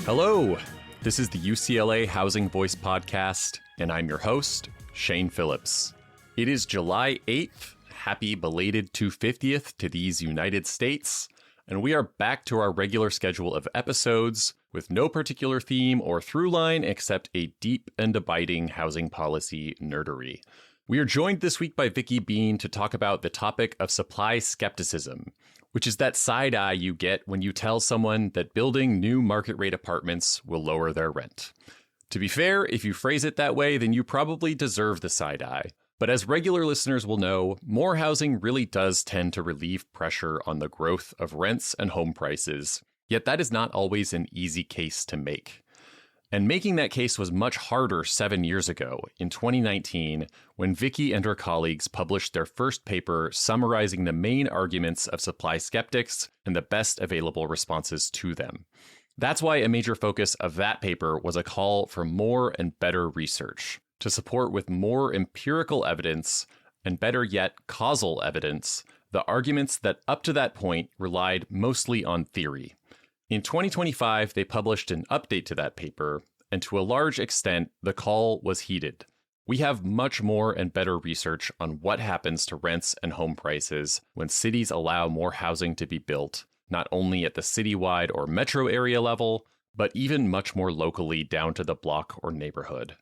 Hello, this is the UCLA Housing Voice Podcast, and I'm your host, Shane Phillips. It is July 8th. Happy belated 250th to these United States, and we are back to our regular schedule of episodes with no particular theme or through line except a deep and abiding housing policy nerdery. We are joined this week by Vicki Been to talk about the topic of supply skepticism, which is that side eye you get when you tell someone that building new market rate apartments will lower their rent. To be fair, if you phrase it that way, then you probably deserve the side eye. But as regular listeners will know, more housing really does tend to relieve pressure on the growth of rents and home prices. Yet that is not always an easy case to make. And making that case was much harder 7 years ago, in 2019, when Vicki and her colleagues published their first paper summarizing the main arguments of supply skeptics and the best available responses to them. That's why a major focus of that paper was a call for more and better research, to support with more empirical evidence, and better yet, causal evidence, the arguments that up to that point relied mostly on theory. In 2025, they published an update to that paper, and to a large extent, the call was heeded. We have much more and better research on what happens to rents and home prices when cities allow more housing to be built, not only at the citywide or metro area level, but even much more locally down to the block or neighborhood.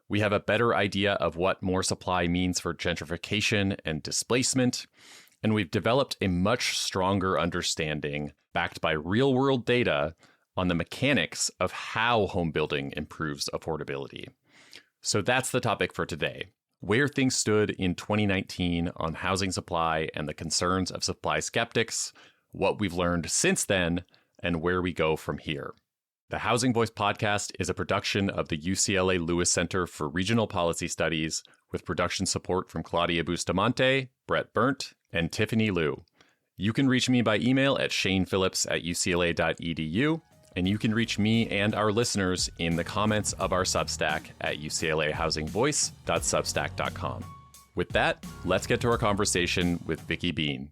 We have a better idea of what more supply means for gentrification and displacement, and we've developed a much stronger understanding, backed by real-world data, on the mechanics of how home building improves affordability. So that's the topic for today, where things stood in 2019 on housing supply and the concerns of supply skeptics, what we've learned since then, and where we go from here. The Housing Voice Podcast is a production of the UCLA Lewis Center for Regional Policy Studies, with production support from Claudia Bustamante, Brett Burnt, and Tiffany Liu. You can reach me by email at shanephillips@ucla.edu, and you can reach me and our listeners in the comments of our Substack at uclahousingvoice.substack.com. With that, let's get to our conversation with Vicki Been.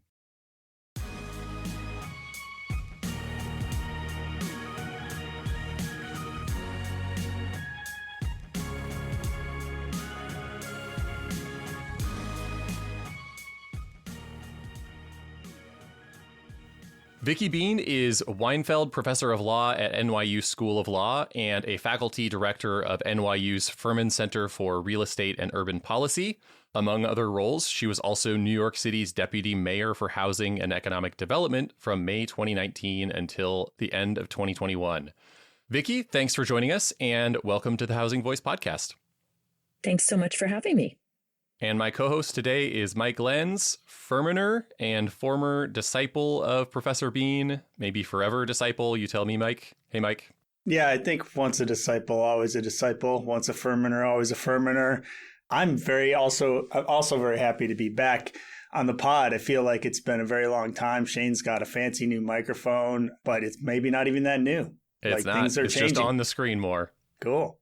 Vicki Been is Weinfeld Professor of Law at NYU School of Law and a faculty director of NYU's Furman Center for Real Estate and Urban Policy. Among other roles, she was also New York City's Deputy Mayor for Housing and Economic Development from May 2019 until the end of 2021. Vicki, thanks for joining us, and welcome to the Housing Voice Podcast. Thanks so much for having me. And my co-host today is Mike Lenz, Furmaner and former disciple of Professor Been, maybe forever disciple. You tell me, Mike. Hey, Mike. Yeah, I think once a disciple, always a disciple. Once a Furmaner, always a Furmaner. I'm also very happy to be back on the pod. I feel like it's been a very long time. Shane's got a fancy new microphone, but it's maybe not even that new. It's not. Things are it's changing. Just on the screen more. Cool.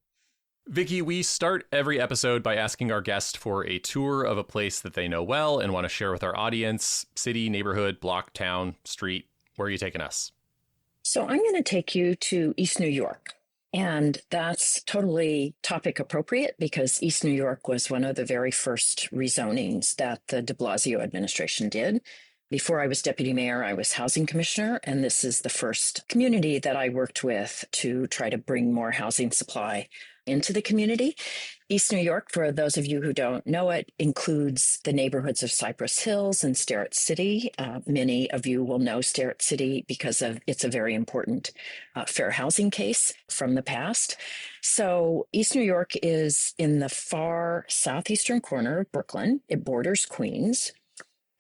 Vicki, we start every episode by asking our guest for a tour of a place that they know well and want to share with our audience. City, neighborhood, block, town, street. Where are you taking us? So I'm going to take you to East New York. And that's totally topic appropriate because East New York was one of the very first rezonings that the de Blasio administration did. Before I was deputy mayor, I was housing commissioner, and this is the first community that I worked with to try to bring more housing supply into the community. East New York, for those of you who don't know it, includes the neighborhoods of Cypress Hills and Starrett City. Many of you will know Starrett City because of it's a very important fair housing case from the past. So East New York is in the far southeastern corner of Brooklyn. It borders Queens.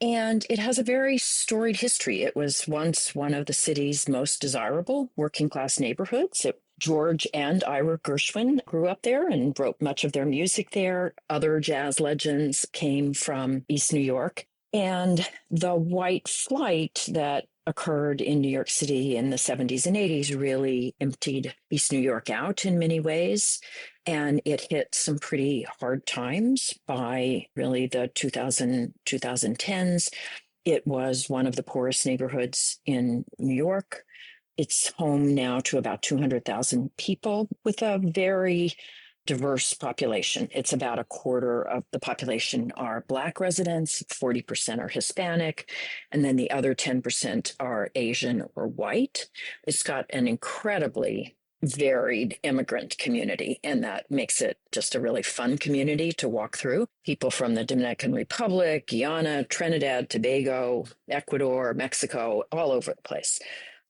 And it has a very storied history. It was once one of the city's most desirable working class neighborhoods. George and Ira Gershwin grew up there and wrote much of their music there. Other jazz legends came from East New York. And the white flight that occurred in New York City in the 70s and 80s really emptied East New York out in many ways. And it hit some pretty hard times by really the 2010s. It was one of the poorest neighborhoods in New York. It's home now to about 200,000 people with a very diverse population. It's about a quarter of the population are Black residents, 40% are Hispanic, and then the other 10% are Asian or white. It's got an incredibly varied immigrant community, and that makes it just a really fun community to walk through. People from the Dominican Republic, Guyana, Trinidad, Tobago, Ecuador, Mexico, all over the place.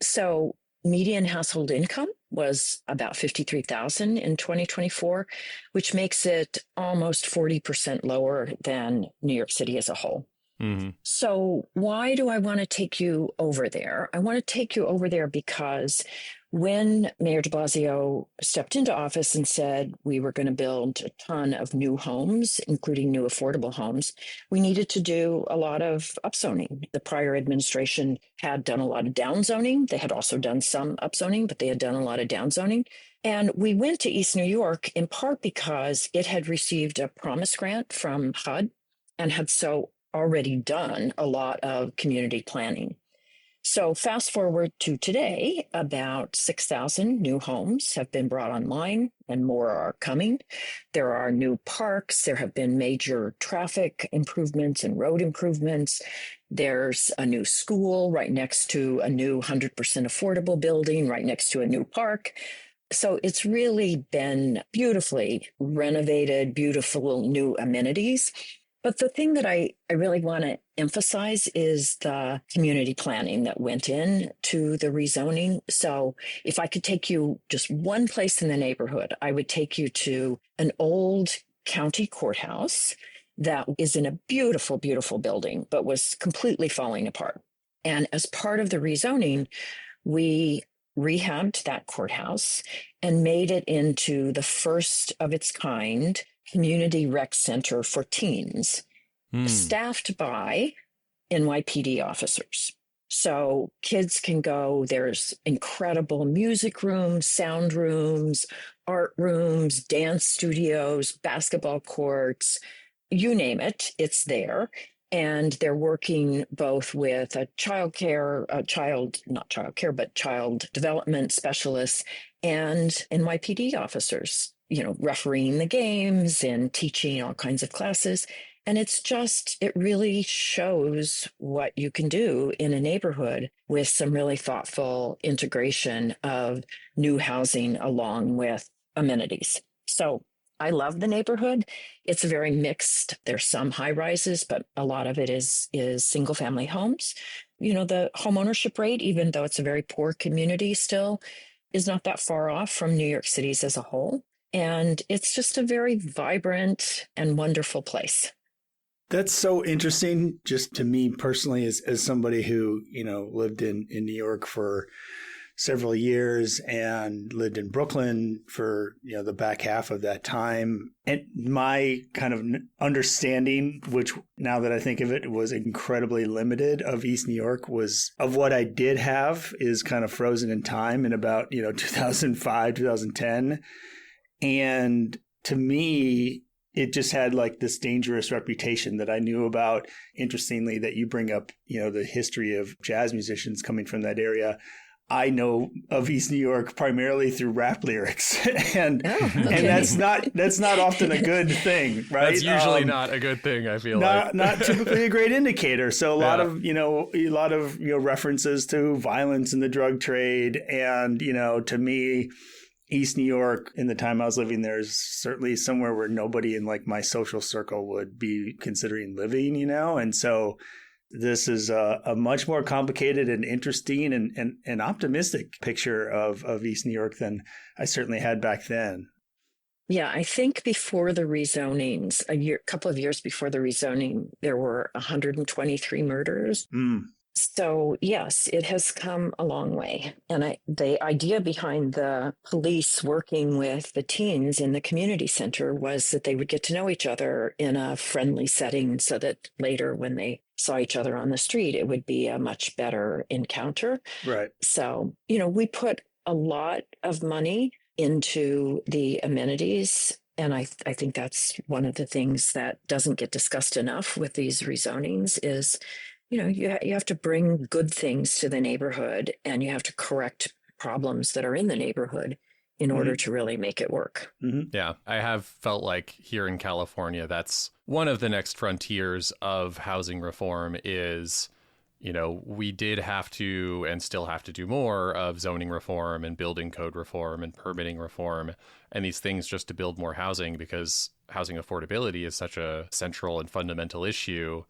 So median household income was about $53,000 in 2024, which makes it almost 40% lower than New York City as a whole. Mm-hmm. So why do I want to take you over there? I want to take you over there because when Mayor de Blasio stepped into office and said we were going to build a ton of new homes, including new affordable homes, we needed to do a lot of upzoning. The prior administration had done a lot of downzoning. They had also done some upzoning, but they had done a lot of downzoning. And we went to East New York in part because it had received a promise grant from HUD and had so already done a lot of community planning. So fast forward to today, about 6,000 new homes have been brought online and more are coming. There are new parks. There have been major traffic improvements and road improvements. There's a new school right next to a new 100% affordable building, right next to a new park. So it's really been beautifully renovated, beautiful new amenities. But the thing that I really want to emphasize is the community planning that went in to the rezoning. So if I could take you just one place in the neighborhood, I would take you to an old county courthouse that is in a beautiful, beautiful building, but was completely falling apart. And as part of the rezoning, we rehabbed that courthouse and made it into the first of its kind community rec center for teens, staffed by NYPD officers. So kids can go, there's incredible music rooms, sound rooms, art rooms, dance studios, basketball courts, you name it, it's there. And they're working both with child development specialists and NYPD officers, refereeing the games and teaching all kinds of classes. And it really shows what you can do in a neighborhood with some really thoughtful integration of new housing along with amenities. So I love the neighborhood. It's very mixed. There's some high rises, but a lot of it is single family homes. The home ownership rate, even though it's a very poor community still, is not that far off from New York City's as a whole. And it's just a very vibrant and wonderful place. That's so interesting, just to me personally, as somebody who, lived in New York for several years and lived in Brooklyn for, the back half of that time. And my kind of understanding, which now that I think of it was incredibly limited of East New York, was of what I did have is kind of frozen in time in about, 2005, 2010. And to me, it just had like this dangerous reputation that I knew about. Interestingly, that you bring up, the history of jazz musicians coming from that area. I know of East New York primarily through rap lyrics, and that's not often a good thing, right? That's usually not a good thing. I feel not typically a great indicator. So a lot of references to violence in the drug trade, and to me, East New York, in the time I was living there, is certainly somewhere where nobody in like my social circle would be considering living, and so this is a much more complicated and interesting and optimistic picture of East New York than I certainly had back then. Yeah, I think before the rezonings, couple of years before the rezoning, there were 123 murders. So yes, it has come a long way. And the idea behind the police working with the teens in the community center was that they would get to know each other in a friendly setting so that later when they saw each other on the street, it would be a much better encounter. Right. So, we put a lot of money into the amenities. And I think that's one of the things that doesn't get discussed enough with these rezonings is, you have to bring good things to the neighborhood and you have to correct problems that are in the neighborhood in order to really make it work. Mm-hmm. Yeah, I have felt like here in California, that's one of the next frontiers of housing reform is, we did have to and still have to do more of zoning reform and building code reform and permitting reform and these things just to build more housing because housing affordability is such a central and fundamental issue.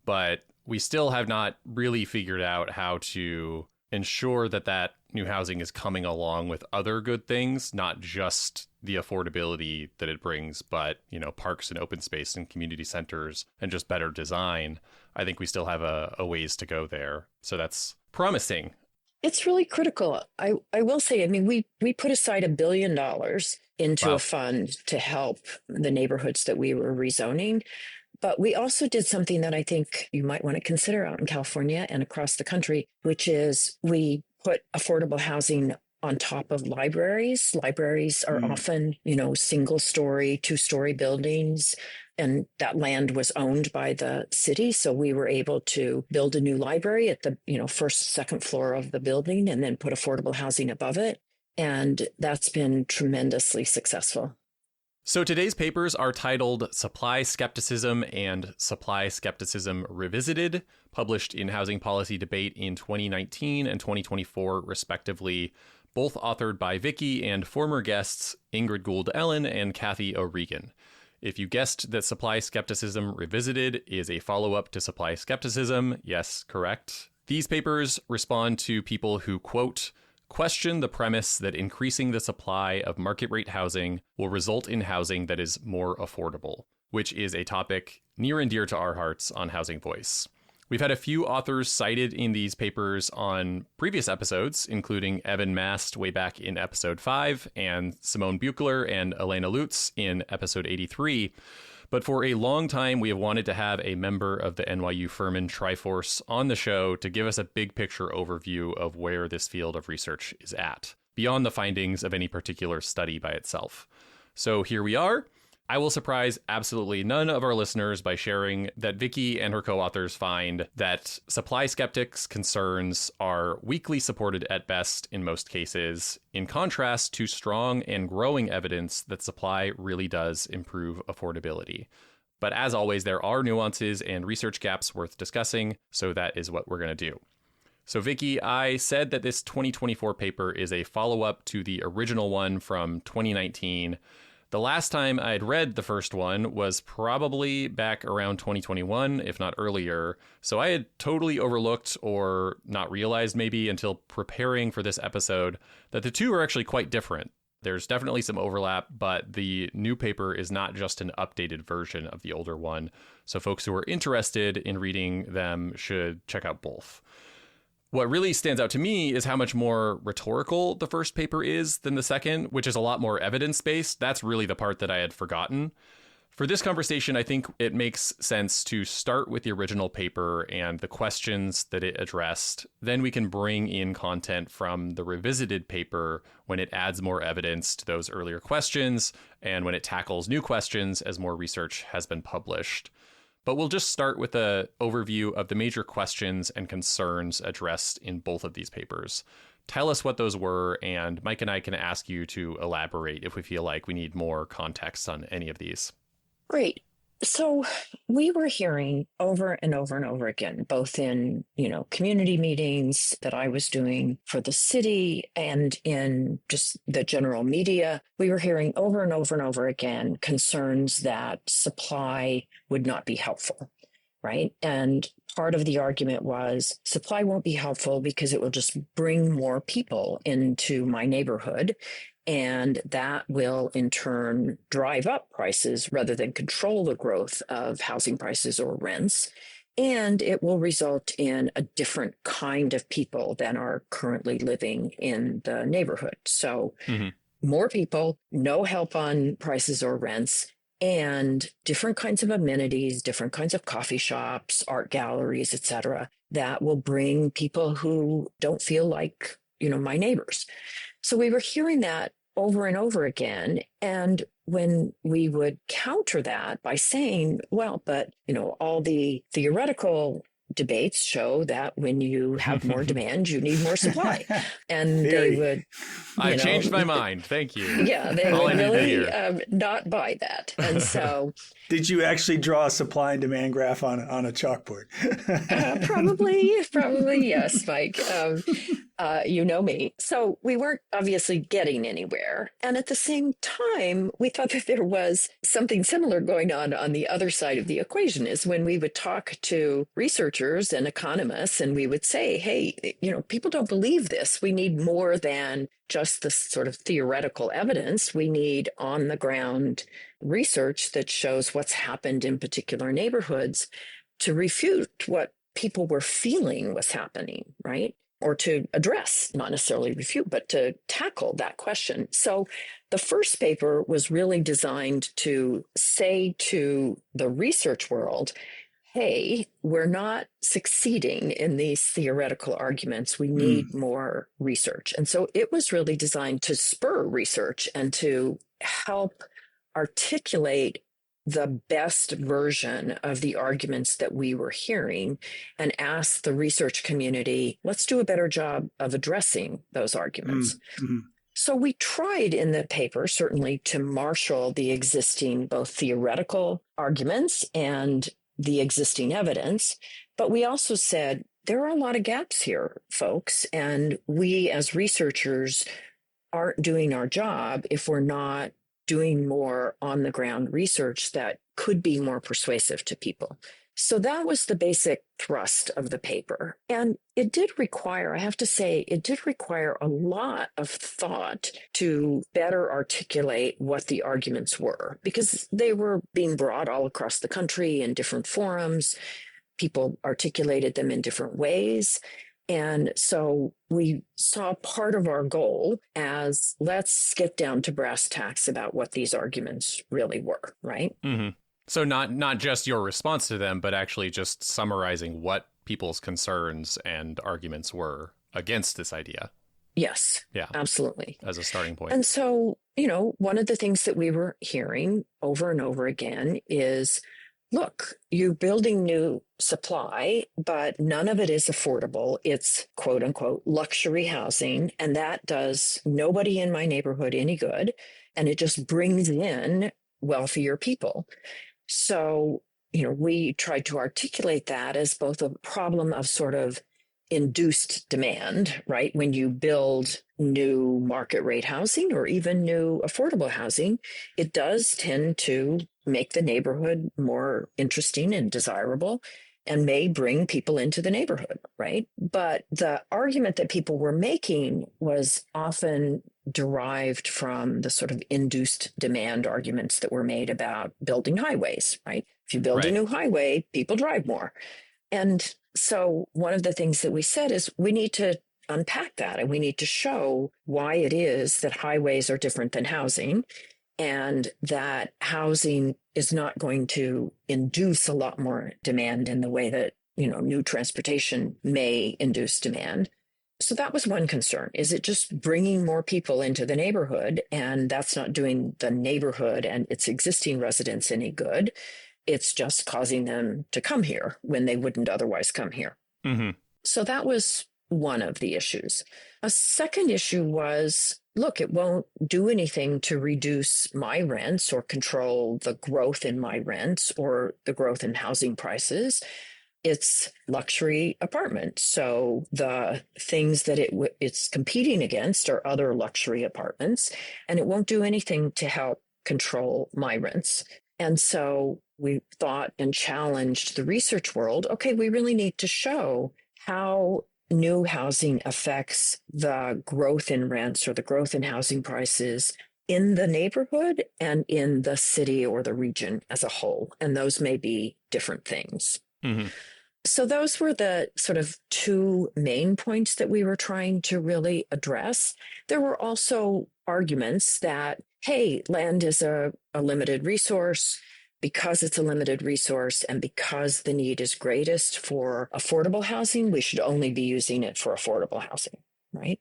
But we still have not really figured out how to ensure that that new housing is coming along with other good things, not just the affordability that it brings, but, parks and open space and community centers and just better design. I think we still have a ways to go there. So that's promising. It's really critical. I will say, we put aside $1 billion into a fund to help the neighborhoods that we were rezoning. But we also did something that I think you might want to consider out in California and across the country, which is we put affordable housing on top of libraries. Libraries are often, single story, 2-story buildings, and that land was owned by the city. So we were able to build a new library at the, first, second floor of the building and then put affordable housing above it. And that's been tremendously successful. So today's papers are titled Supply Skepticism and Supply Skepticism Revisited, published in Housing Policy Debate in 2019 and 2024, respectively, both authored by Vicki and former guests Ingrid Gould-Ellen and Kathy O'Regan. If you guessed that Supply Skepticism Revisited is a follow-up to Supply Skepticism, yes, correct. These papers respond to people who, quote, question the premise that increasing the supply of market-rate housing will result in housing that is more affordable, which is a topic near and dear to our hearts on Housing Voice. We've had a few authors cited in these papers on previous episodes, including Evan Mast way back in episode 5 and Simone Buechler and Elena Lutz in episode 83. But for a long time, we have wanted to have a member of the NYU Furman Triforce on the show to give us a big picture overview of where this field of research is at, beyond the findings of any particular study by itself. So here we are. I will surprise absolutely none of our listeners by sharing that Vicki and her co-authors find that supply skeptics' concerns are weakly supported at best in most cases, in contrast to strong and growing evidence that supply really does improve affordability. But as always, there are nuances and research gaps worth discussing, so that is what we're going to do. So Vicki, I said that this 2024 paper is a follow-up to the original one from 2019. The last time I'd read the first one was probably back around 2021, if not earlier. So I had totally overlooked or not realized maybe until preparing for this episode that the two are actually quite different. There's definitely some overlap, but the new paper is not just an updated version of the older one. So folks who are interested in reading them should check out both. What really stands out to me is how much more rhetorical the first paper is than the second, which is a lot more evidence-based. That's really the part that I had forgotten. For this conversation, I think it makes sense to start with the original paper and the questions that it addressed. Then we can bring in content from the revisited paper when it adds more evidence to those earlier questions and when it tackles new questions as more research has been published. But we'll just start with an overview of the major questions and concerns addressed in both of these papers. Tell us what those were, and Mike and I can ask you to elaborate if we feel like we need more context on any of these. Great. So we were hearing over and over and over again, both in, community meetings that I was doing for the city and in just the general media, we were hearing over and over and over again concerns that supply would not be helpful, right? And part of the argument was supply won't be helpful because it will just bring more people into my neighborhood. And that will, in turn, drive up prices rather than control the growth of housing prices or rents. And it will result in a different kind of people than are currently living in the neighborhood. So more people, no help on prices or rents, and different kinds of amenities, different kinds of coffee shops, art galleries, et cetera, that will bring people who don't feel like, my neighbors. So we were hearing that over and over again. And when we would counter that by saying, well, but, all the theoretical debates show that when you have more demand, you need more supply. And they would, I've changed my mind. Thank you. Yeah, they All would I need to really hear. not buy that. And so Did you actually draw a supply and demand graph on a chalkboard? probably yes, Mike. You know me. So we weren't obviously getting anywhere. And at the same time, we thought that there was something similar going on the other side of the equation is when we would talk to researchers and economists and we would say, hey, people don't believe this. We need more than just the sort of theoretical evidence. We need on the ground research that shows what's happened in particular neighborhoods to refute what people were feeling was happening, right? Or to address, not necessarily refute, but to tackle that question. So the first paper was really designed to say to the research world, hey, we're not succeeding in these theoretical arguments. We need more research. And so it was really designed to spur research and to help articulate the best version of the arguments that we were hearing and ask the research community, let's do a better job of addressing those arguments. So we tried in the paper, certainly, to marshal the existing both theoretical arguments and the existing evidence. But we also said, there are a lot of gaps here, folks. And we as researchers aren't doing our job if we're not doing more on the ground research that could be more persuasive to people. So that was the basic thrust of the paper. And it did require, I have to say, it did require a lot of thought to better articulate what the arguments were, because they were being brought all across the country in different forums. People articulated them in different ways. And so we saw part of our goal as let's get down to brass tacks about what these arguments really were, right? Mm-hmm. So not just your response to them, but actually just summarizing what people's concerns and arguments were against this idea. Yes, yeah, absolutely. As a starting point. And so, one of the things that we were hearing over and over again is, look, you're building new supply, but none of it is affordable. It's quote unquote luxury housing. And that does nobody in my neighborhood any good. And it just brings in wealthier people. So, we tried to articulate that as both a problem of sort of induced demand, right? When you build new market rate housing or even new affordable housing, it does tend to make the neighborhood more interesting and desirable and may bring people into the neighborhood, right? But the argument that people were making was often derived from the sort of induced demand arguments that were made about building highways, right? If you build a new highway, people drive more. And so one of the things that we said is we need to unpack that and we need to show why it is that highways are different than housing and that housing is not going to induce a lot more demand in the way that, new transportation may induce demand. So that was one concern. Is it just bringing more people into the neighborhood? And that's not doing the neighborhood and its existing residents any good. It's just causing them to come here when they wouldn't otherwise come here. Mm-hmm. So that was one of the issues. A second issue was, look, it won't do anything to reduce my rents or control the growth in my rents or the growth in housing prices. It's luxury apartments. So the things that it's competing against are other luxury apartments, and it won't do anything to help control my rents. And so we thought and challenged the research world, okay, we really need to show how new housing affects the growth in rents or the growth in housing prices in the neighborhood and in the city or the region as a whole. And those may be different things. Mm-hmm. So those were the sort of two main points that we were trying to really address. There were also arguments that, hey, land is a limited resource. Because it's a limited resource and because the need is greatest for affordable housing, we should only be using it for affordable housing, right?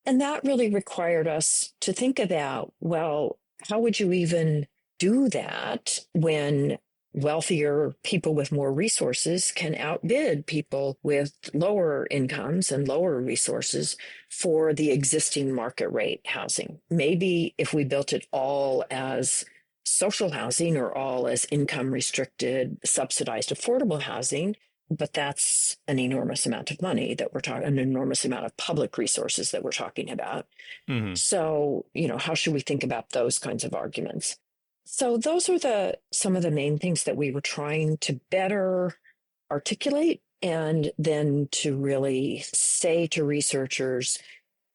And that really required us to think about, well, how would you even do that when wealthier people with more resources can outbid people with lower incomes and lower resources for the existing market rate housing. Maybe if we built it all as social housing or all as income restricted, subsidized, affordable housing, but that's an enormous amount of money that we're talking, an enormous amount of public resources that we're talking about. Mm-hmm. So, how should we think about those kinds of arguments? So those are some of the main things that we were trying to better articulate, and then to really say to researchers,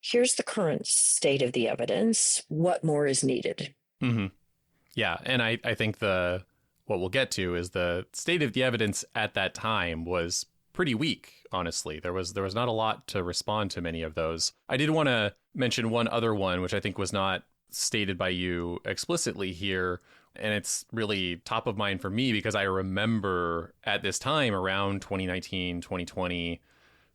here's the current state of the evidence, what more is needed. Mm-hmm. Yeah, and I think what we'll get to is the state of the evidence at that time was pretty weak, honestly. There was not a lot to respond to many of those. I did want to mention one other one, which I think was not stated by you explicitly here, and it's really top of mind for me because I remember at this time around 2019, 2020,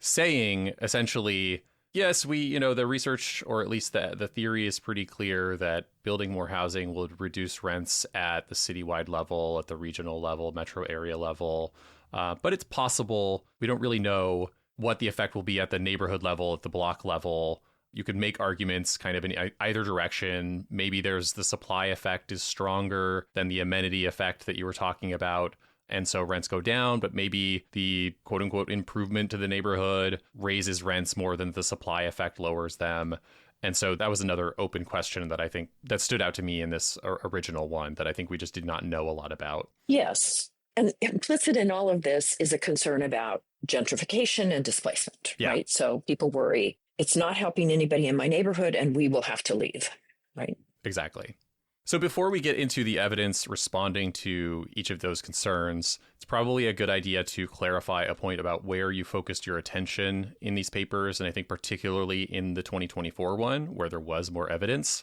saying essentially, yes, the research, or at least the theory is pretty clear that building more housing will reduce rents at the citywide level, at the regional level, metro area level. But it's possible. We don't really know what the effect will be at the neighborhood level, at the block level. You could make arguments kind of in either direction. Maybe there's the supply effect is stronger than the amenity effect that you were talking about. And so rents go down, but maybe the quote unquote improvement to the neighborhood raises rents more than the supply effect lowers them. And so that was another open question that I think that stood out to me in this original one that I think we just did not know a lot about. Yes. And implicit in all of this is a concern about gentrification and displacement, right? So people worry it's not helping anybody in my neighborhood and we will have to leave, right? Exactly. So before we get into the evidence responding to each of those concerns, it's probably a good idea to clarify a point about where you focused your attention in these papers, and I think particularly in the 2024 one, where there was more evidence.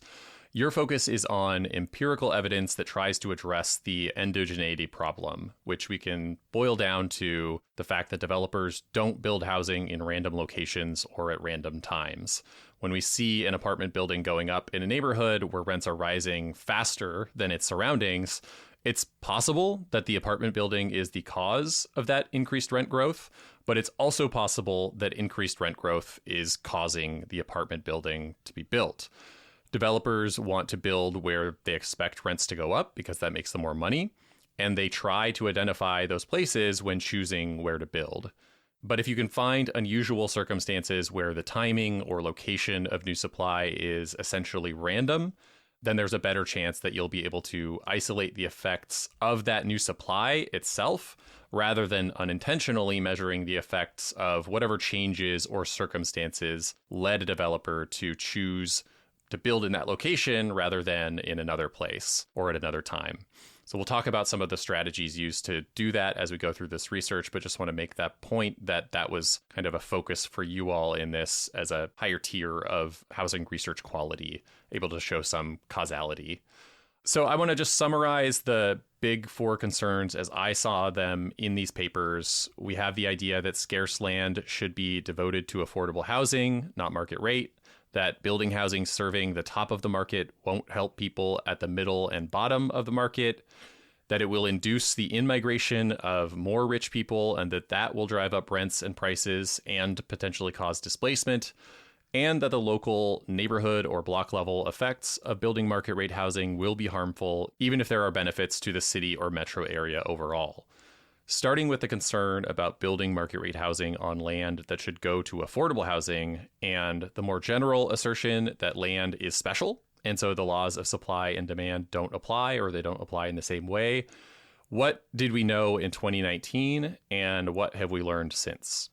Your focus is on empirical evidence that tries to address the endogeneity problem, which we can boil down to the fact that developers don't build housing in random locations or at random times. When we see an apartment building going up in a neighborhood where rents are rising faster than its surroundings, it's possible that the apartment building is the cause of that increased rent growth, but it's also possible that increased rent growth is causing the apartment building to be built. Developers want to build where they expect rents to go up because that makes them more money, and they try to identify those places when choosing where to build. But if you can find unusual circumstances where the timing or location of new supply is essentially random, then there's a better chance that you'll be able to isolate the effects of that new supply itself, rather than unintentionally measuring the effects of whatever changes or circumstances led a developer to choose to build in that location rather than in another place or at another time. So we'll talk about some of the strategies used to do that as we go through this research, but just want to make that point that that was kind of a focus for you all in this as a higher tier of housing research quality, able to show some causality. So I want to just summarize the big four concerns as I saw them in these papers. We have the idea that scarce land should be devoted to affordable housing, not market rate. That building housing serving the top of the market won't help people at the middle and bottom of the market, that it will induce the in-migration of more rich people and that will drive up rents and prices and potentially cause displacement, and that the local neighborhood or block level effects of building market rate housing will be harmful, even if there are benefits to the city or metro area overall. Starting with the concern about building market rate housing on land that should go to affordable housing, and the more general assertion that land is special, and so the laws of supply and demand don't apply, or they don't apply in the same way. What did we know in 2019, and what have we learned since?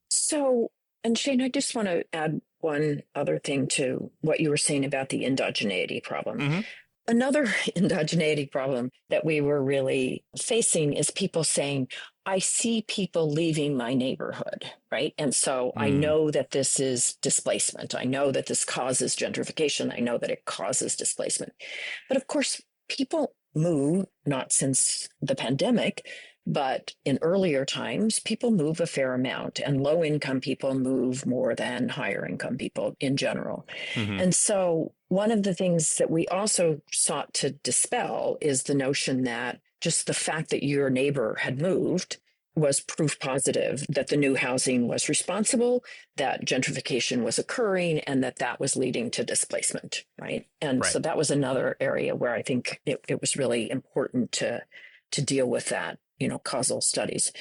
So, and Shane, I just want to add one other thing to what you were saying about the endogeneity problem. Mm-hmm. Another endogeneity problem that we were really facing is people saying, I see people leaving my neighborhood, right? And so I know that this is displacement. I know that this causes gentrification. I know that it causes displacement. But of course, people move, not since the pandemic, but in earlier times, people move a fair amount, and low-income people move more than higher-income people in general. Mm-hmm. And so one of the things that we also sought to dispel is the notion that just the fact that your neighbor had moved was proof positive that the new housing was responsible, that gentrification was occurring, and that was leading to displacement, right? And so that was another area where I think it was really important to deal with that, causal studies.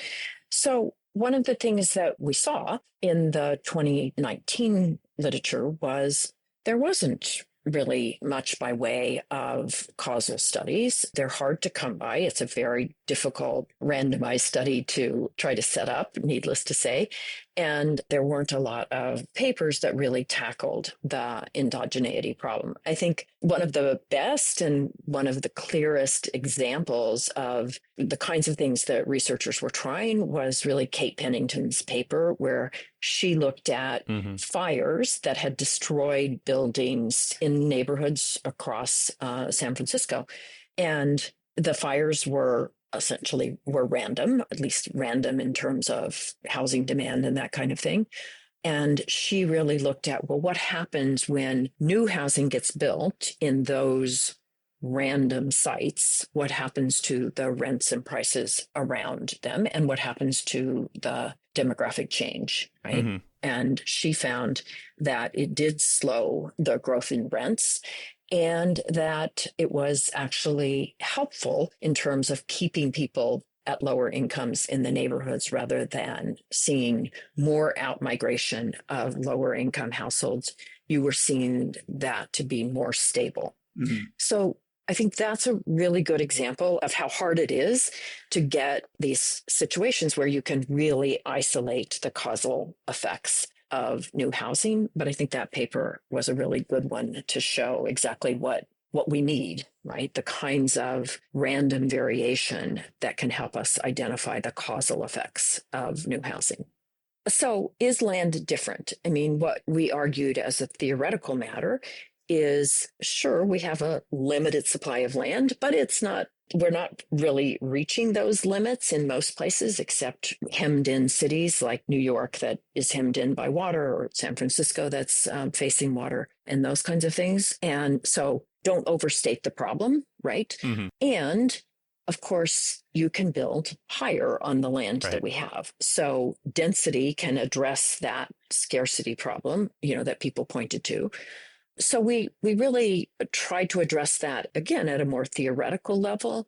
So one of the things that we saw in the 2019 literature was there wasn't really much by way of causal studies. They're hard to come by. It's a very difficult randomized study to try to set up, needless to say. And there weren't a lot of papers that really tackled the endogeneity problem. I think one of the best and one of the clearest examples of the kinds of things that researchers were trying was really Kate Pennington's paper, where she looked at fires that had destroyed buildings in neighborhoods across San Francisco. And the fires were random, at least random in terms of housing demand and that kind of thing. And she really looked at, well, what happens when new housing gets built in those random sites? What happens to the rents and prices around them? And what happens to the demographic change, right? And she found that it did slow the growth in rents, and that it was actually helpful in terms of keeping people at lower incomes in the neighborhoods rather than seeing more outmigration of lower income households. You were seeing that to be more stable. So I think that's a really good example of how hard it is to get these situations where you can really isolate the causal effects of new housing. But I think that paper was a really good one to show exactly what we need, right? The kinds of random variation that can help us identify the causal effects of new housing. So is land different? I mean, what we argued as a theoretical matter is, sure, we have a limited supply of land, but we're not really reaching those limits in most places, except hemmed in cities like New York that is hemmed in by water, or San Francisco that's facing water, and those kinds of things. And so don't overstate the problem, right? And of course, you can build higher on the land that we have. So density can address that scarcity problem, that people pointed to. So we really tried to address that, again, at a more theoretical level.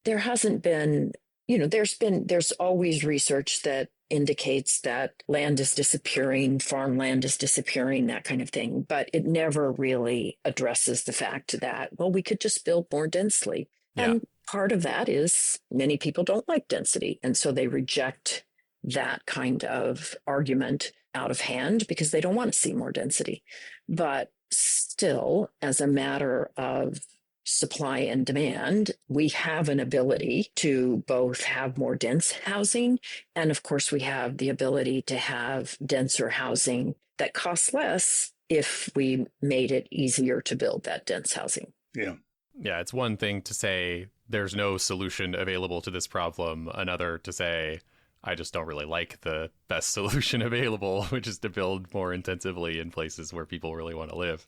There hasn't been, there's always research that indicates that land is disappearing, farmland is disappearing, that kind of thing. But it never really addresses the fact that, well, we could just build more densely. And part of that is many people don't like density. And so they reject that kind of argument out of hand because they don't want to see more density. But still, as a matter of supply and demand, we have an ability to both have more dense housing, and of course we have the ability to have denser housing that costs less if we made it easier to build that dense housing. Yeah, it's one thing to say there's no solution available to this problem, another to say I just don't really like the best solution available, which is to build more intensively in places where people really want to live.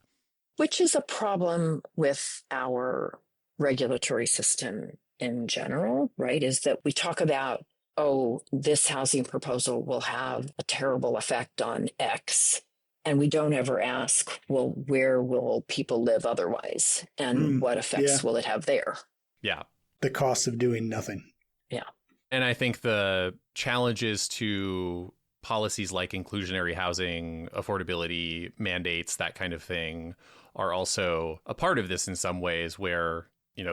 Which is a problem with our regulatory system in general, right? Is that we talk about, this housing proposal will have a terrible effect on X. And we don't ever ask, well, where will people live otherwise? And what effects will it have there? Yeah. The cost of doing nothing. Yeah. And I think the challenges to policies like inclusionary housing, affordability, mandates, that kind of thing are also a part of this in some ways where,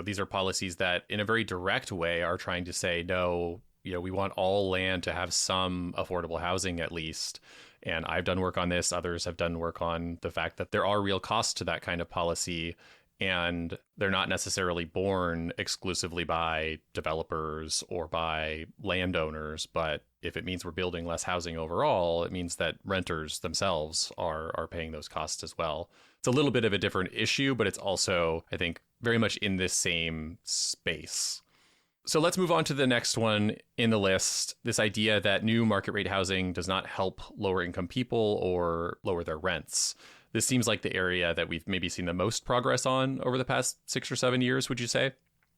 these are policies that in a very direct way are trying to say, no, we want all land to have some affordable housing at least. And I've done work on this. Others have done work on the fact that there are real costs to that kind of policy. And they're not necessarily borne exclusively by developers or by landowners. But if it means we're building less housing overall, it means that renters themselves are paying those costs as well. It's a little bit of a different issue, but it's also, I think, very much in this same space. So let's move on to the next one in the list, this idea that new market rate housing does not help lower income people or lower their rents. This seems like the area that we've maybe seen the most progress on over the past 6 or 7 years, would you say?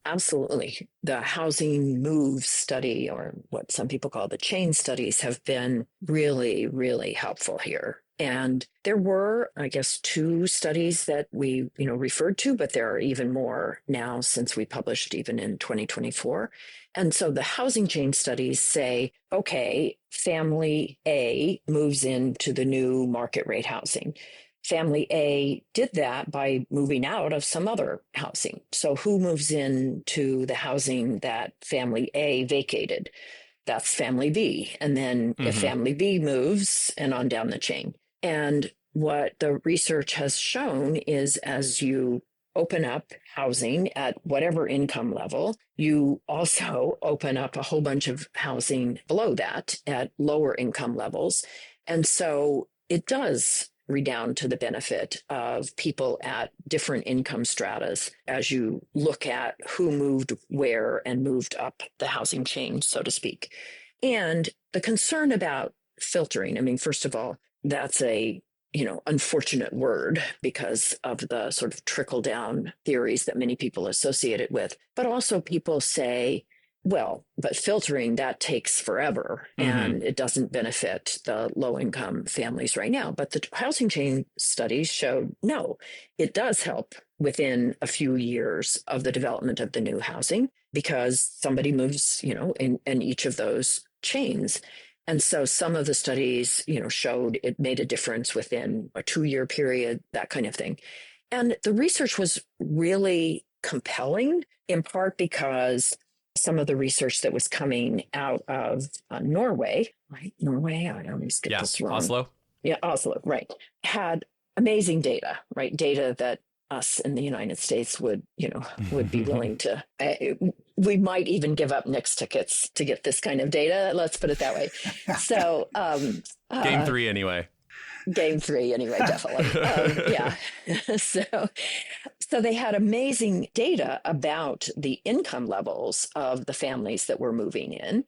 Absolutely. The housing moves study, or what some people call the chain studies, have been really, really helpful here. And there were, I guess, two studies that we, referred to, but there are even more now since we published even in 2024. And so the housing chain studies say, okay, family A moves into the new market rate housing. Family A did that by moving out of some other housing. So who moves into the housing that family A vacated? That's family B. And then if family B moves, and on down the chain. And what the research has shown is, as you open up housing at whatever income level, you also open up a whole bunch of housing below that at lower income levels. And so it does redound to the benefit of people at different income stratas as you look at who moved where and moved up the housing chain, so to speak. And the concern about filtering, I mean, first of all, that's a unfortunate word because of the sort of trickle down theories that many people associate it with. But also people say, well, but filtering, that takes forever and it doesn't benefit the low income families right now. But the housing chain studies showed no, it does help within a few years of the development of the new housing because somebody moves, in each of those chains. And so some of the studies, showed it made a difference within a 2-year period, that kind of thing. And the research was really compelling, in part because some of the research that was coming out of Norway, right? Norway, I always get this wrong. Oslo. Yeah, Oslo, right. Had amazing data, right? Data that us in the United States would be willing to, we might even give up Knicks tickets to get this kind of data. Let's put it that way. So, Game 3 anyway. Game 3 anyway, definitely. Yeah. So they had amazing data about the income levels of the families that were moving in.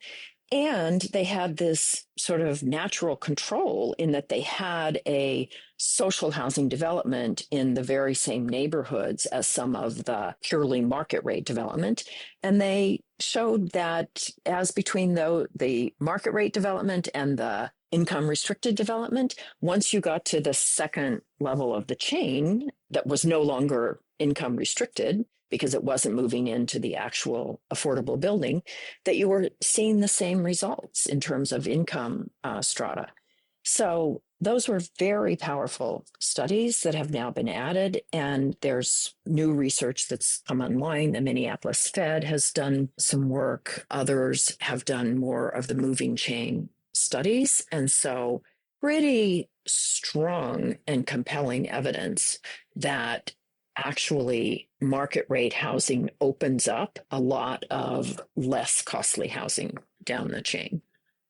And they had this sort of natural control in that they had a social housing development in the very same neighborhoods as some of the purely market rate development. And they showed that as between the market rate development and the income restricted development, once you got to the second level of the chain that was no longer income restricted, because it wasn't moving into the actual affordable building, that you were seeing the same results in terms of income strata. So those were very powerful studies that have now been added. And there's new research that's come online. The Minneapolis Fed has done some work. Others have done more of the moving chain studies. And so pretty strong and compelling evidence that actually market rate housing opens up a lot of less costly housing down the chain.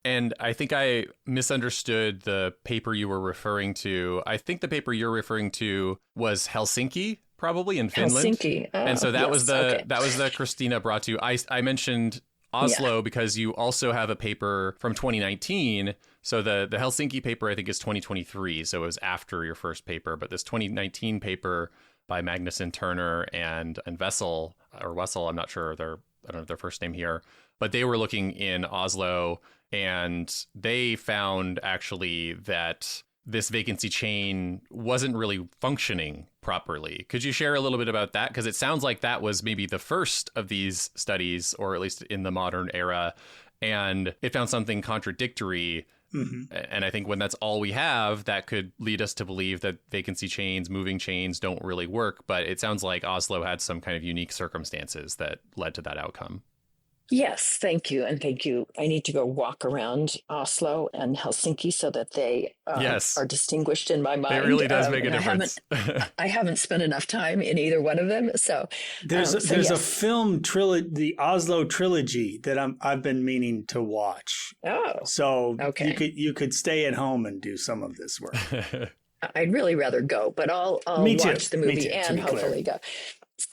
And I think I misunderstood the paper you were referring to. I think the paper you're referring to was Helsinki, probably in Finland. Helsinki. And so that was the Christina brought to you. I mentioned Oslo because you also have a paper from 2019. So the Helsinki paper, I think, is 2023. So it was after your first paper. But this 2019 paper by Magnuson, Turner, and Wessel, I'm not sure I don't know their first name here, but they were looking in Oslo, and they found actually that this vacancy chain wasn't really functioning properly. Could you share a little bit about that? Because it sounds like that was maybe the first of these studies, or at least in the modern era, and it found something contradictory. And I think when that's all we have, that could lead us to believe that vacancy chains, moving chains don't really work. But it sounds like Oslo had some kind of unique circumstances that led to that outcome. Yes, thank you. And thank you. I need to go walk around Oslo and Helsinki so that they are distinguished in my mind. It really does make a difference. I haven't spent enough time in either one of them. So there's a film trilogy, the Oslo trilogy, that I've been meaning to watch. Oh, so okay. You could stay at home and do some of this work. I'd really rather go, but I'll watch the movie and hopefully go.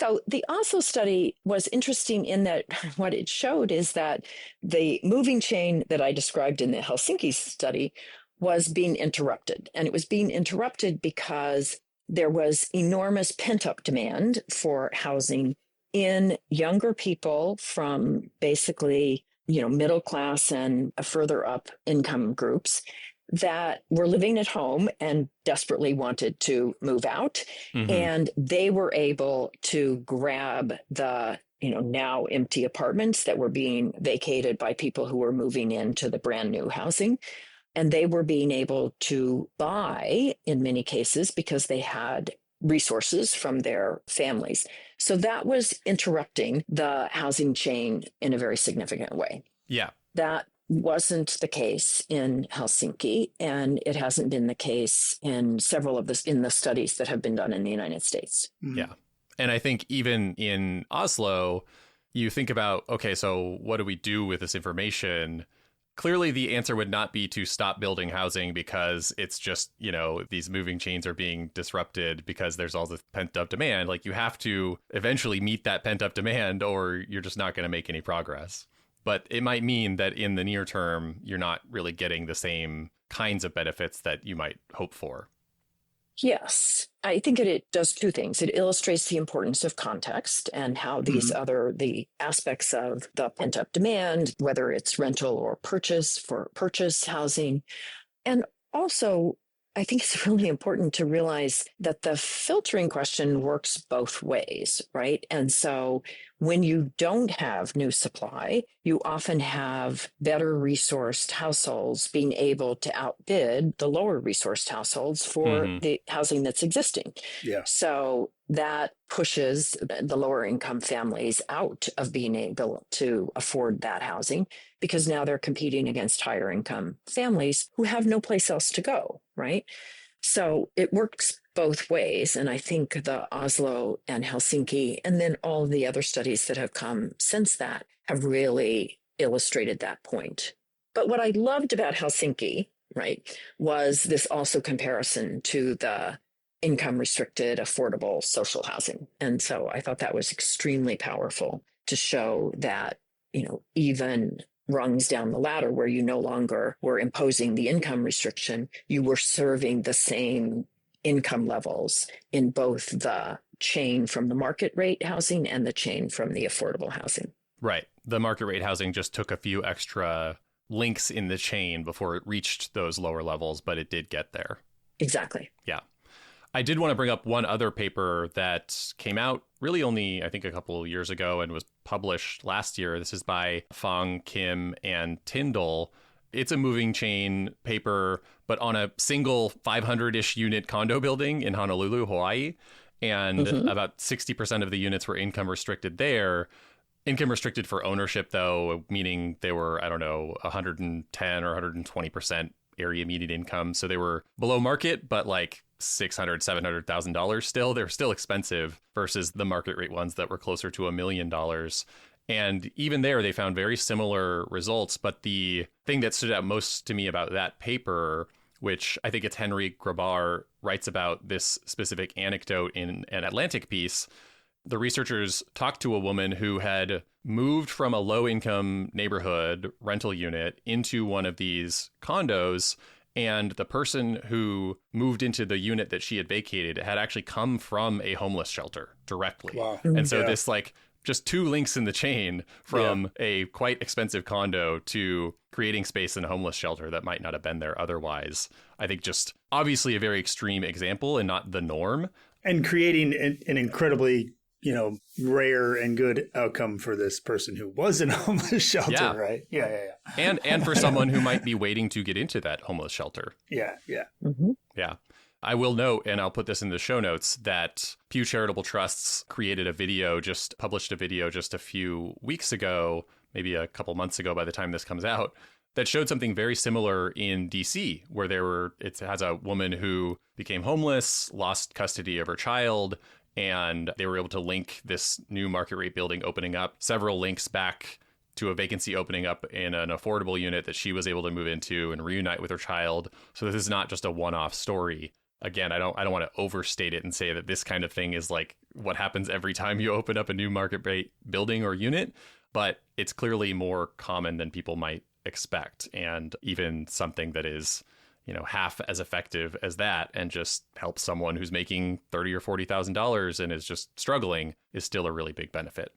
So the Oslo study was interesting in that what it showed is that the moving chain that I described in the Helsinki study was being interrupted. And it was being interrupted because there was enormous pent-up demand for housing in younger people from basically, middle class and further up income groups that were living at home and desperately wanted to move out. Mm-hmm. And they were able to grab the now empty apartments that were being vacated by people who were moving into the brand new housing. And they were being able to buy in many cases because they had resources from their families. So that was interrupting the housing chain in a very significant way. Yeah. That wasn't the case in Helsinki, and it hasn't been the case in several of the studies that have been done in the United States. Yeah. And I think even in Oslo, you think about, okay, so what do we do with this information? Clearly, the answer would not be to stop building housing because it's just, these moving chains are being disrupted because there's all this pent up demand. Like, you have to eventually meet that pent up demand or you're just not going to make any progress. But it might mean that in the near term, you're not really getting the same kinds of benefits that you might hope for. Yes, I think it does two things. It illustrates the importance of context and how these the aspects of the pent up demand, whether it's rental or purchase for purchase housing. And also, I think it's really important to realize that the filtering question works both ways, right? And so when you don't have new supply, you often have better resourced households being able to outbid the lower resourced households for the housing that's existing. Yeah. So that pushes the lower income families out of being able to afford that housing because now they're competing against higher income families who have no place else to go, right? So it works both ways. And I think the Oslo and Helsinki, and then all the other studies that have come since that have really illustrated that point. But what I loved about Helsinki, right, was this also comparison to the income restricted, affordable social housing. And so I thought that was extremely powerful to show that, even rungs down the ladder where you no longer were imposing the income restriction, you were serving the same income levels in both the chain from the market rate housing and the chain from the affordable housing. Right. The market rate housing just took a few extra links in the chain before it reached those lower levels, but it did get there. Exactly. Yeah. I did want to bring up one other paper that came out really only, I think, a couple of years ago and was published last year. This is by Fong, Kim, and Tyndall. It's a moving chain paper, but on a single 500-ish unit condo building in Honolulu, Hawaii. And about 60% of the units were income restricted there. Income restricted for ownership, though, meaning they were, 110 or 120% area median income. So they were below market, but like $600,000, $700,000 still. They're still expensive versus the market rate ones that were closer to $1 million. And even there, they found very similar results. But the thing that stood out most to me about that paper, which I think it's Henry Grabar writes about this specific anecdote in an Atlantic piece, the researchers talked to a woman who had moved from a low-income neighborhood rental unit into one of these condos. And the person who moved into the unit that she had vacated had actually come from a homeless shelter directly. Wow. And so this just two links in the chain from a quite expensive condo to creating space in a homeless shelter that might not have been there otherwise. I think just obviously a very extreme example and not the norm. And creating an incredibly, rare and good outcome for this person who was in a homeless shelter, right? Yeah. And for someone who might be waiting to get into that homeless shelter. Yeah. Yeah. I will note, and I'll put this in the show notes, that Pew Charitable Trusts published a video just a few weeks ago, maybe a couple months ago by the time this comes out, that showed something very similar in DC, where it has a woman who became homeless, lost custody of her child, and they were able to link this new market rate building opening up, several links back to a vacancy opening up in an affordable unit that she was able to move into and reunite with her child. So this is not just a one-off story. Again, I don't want to overstate it and say that this kind of thing is like what happens every time you open up a new market rate building or unit, but it's clearly more common than people might expect, and even something that is, half as effective as that and just help someone who's making $30,000 or $40,000 and is just struggling is still a really big benefit.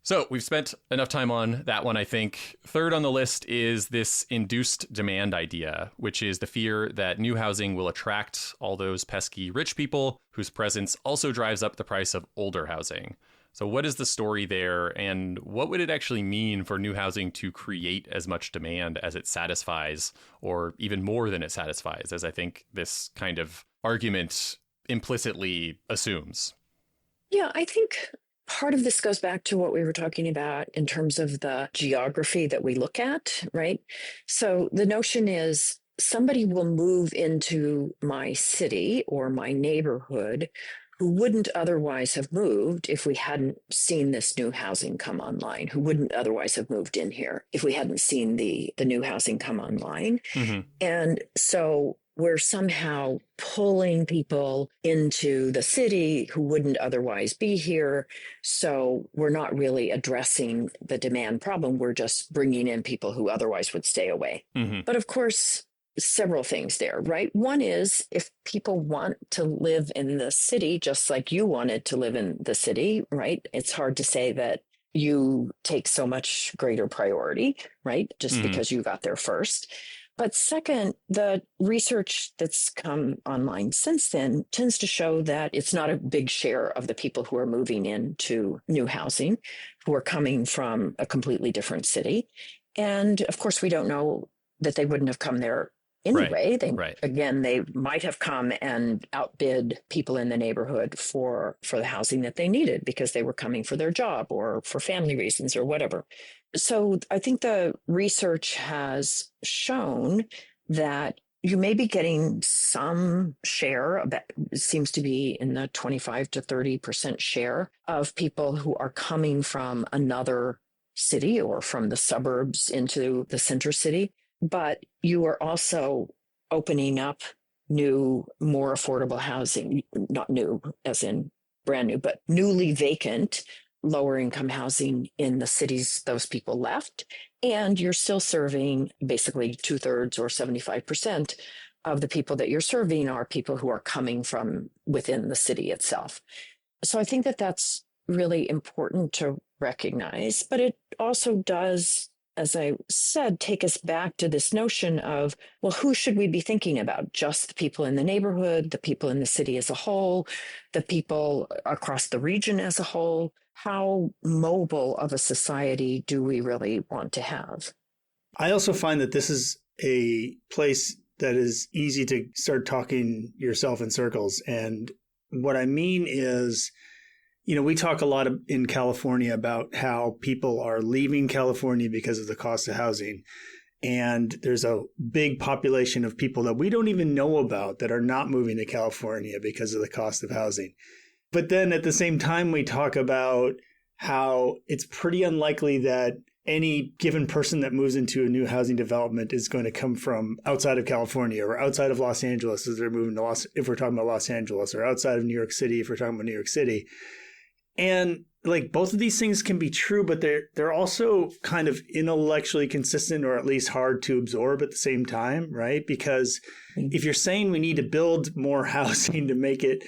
So we've spent enough time on that one, I think. Third on the list is this induced demand idea, which is the fear that new housing will attract all those pesky rich people whose presence also drives up the price of older housing. So what is the story there, and what would it actually mean for new housing to create as much demand as it satisfies, or even more than it satisfies, as I think this kind of argument implicitly assumes? Yeah, I think part of this goes back to what we were talking about in terms of the geography that we look at, right? So the notion is somebody will move into my city or my neighborhood who wouldn't otherwise have moved if we hadn't seen this new housing come online, who wouldn't otherwise have moved in here if we hadn't seen the new housing come online. Mm-hmm. And so we're somehow pulling people into the city who wouldn't otherwise be here. So we're not really addressing the demand problem. We're just bringing in people who otherwise would stay away. Mm-hmm. But of course, several things there, right? One is if people want to live in the city, just like you wanted to live in the city, right? It's hard to say that you take so much greater priority, right? Just because you got there first. But second, the research that's come online since then tends to show that it's not a big share of the people who are moving into new housing who are coming from a completely different city. And of course, we don't know that they wouldn't have come there anyway. Again, they might have come and outbid people in the neighborhood for the housing that they needed because they were coming for their job or for family reasons or whatever. So I think the research has shown that you may be getting some share, that seems to be in the 25 to 30% share of people who are coming from another city or from the suburbs into the center city. But you are also opening up new, more affordable housing, not new as in brand new, but newly vacant, lower income housing in the cities those people left. And you're still serving basically 2/3 or 75% of the people that you're serving are people who are coming from within the city itself. So I think that that's really important to recognize, but it also does, as I said, take us back to this notion of, well, who should we be thinking about? Just the people in the neighborhood, the people in the city as a whole, the people across the region as a whole? How mobile of a society do we really want to have? I also find that this is a place that is easy to start talking yourself in circles. And what I mean is, we talk a lot in California about how people are leaving California because of the cost of housing. And there's a big population of people that we don't even know about that are not moving to California because of the cost of housing. But then at the same time, we talk about how it's pretty unlikely that any given person that moves into a new housing development is going to come from outside of California or outside of Los Angeles as they're moving to if we're talking about Los Angeles, or outside of New York City if we're talking about New York City. And both of these things can be true, but they're also kind of intellectually consistent, or at least hard to absorb at the same time, right? Because if you're saying we need to build more housing to make it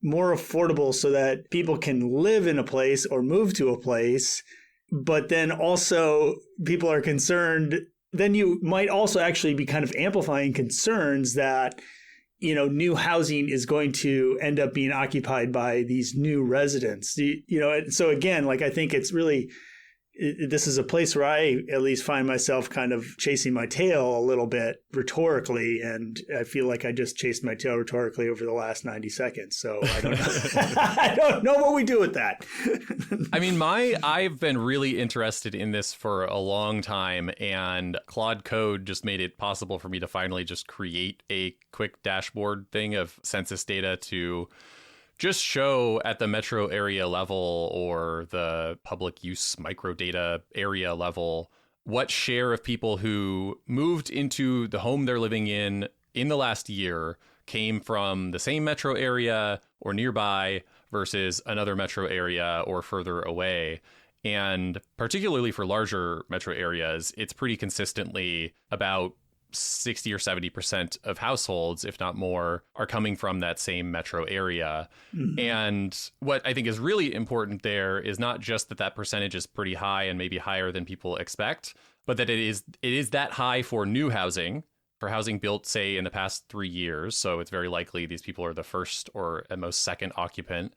more affordable so that people can live in a place or move to a place, but then also people are concerned, then you might also actually be kind of amplifying concerns that, new housing is going to end up being occupied by these new residents. So again, I think it's really, this is a place where I at least find myself kind of chasing my tail a little bit rhetorically. And I feel like I just chased my tail rhetorically over the last 90 seconds. So I don't know. I don't know what we do with that. I mean, I've been really interested in this for a long time, and Claude Code just made it possible for me to finally just create a quick dashboard thing of census data to just show at the metro area level or the public use microdata area level what share of people who moved into the home they're living in the last year came from the same metro area or nearby versus another metro area or further away. And particularly for larger metro areas, it's pretty consistently about 60 or 70% of households, if not more, are coming from that same metro area. Mm-hmm. And what I think is really important there is not just that that percentage is pretty high and maybe higher than people expect, but that it is that high for new housing, for housing built, say, in the past 3 years. So it's very likely these people are the first or at most second occupant.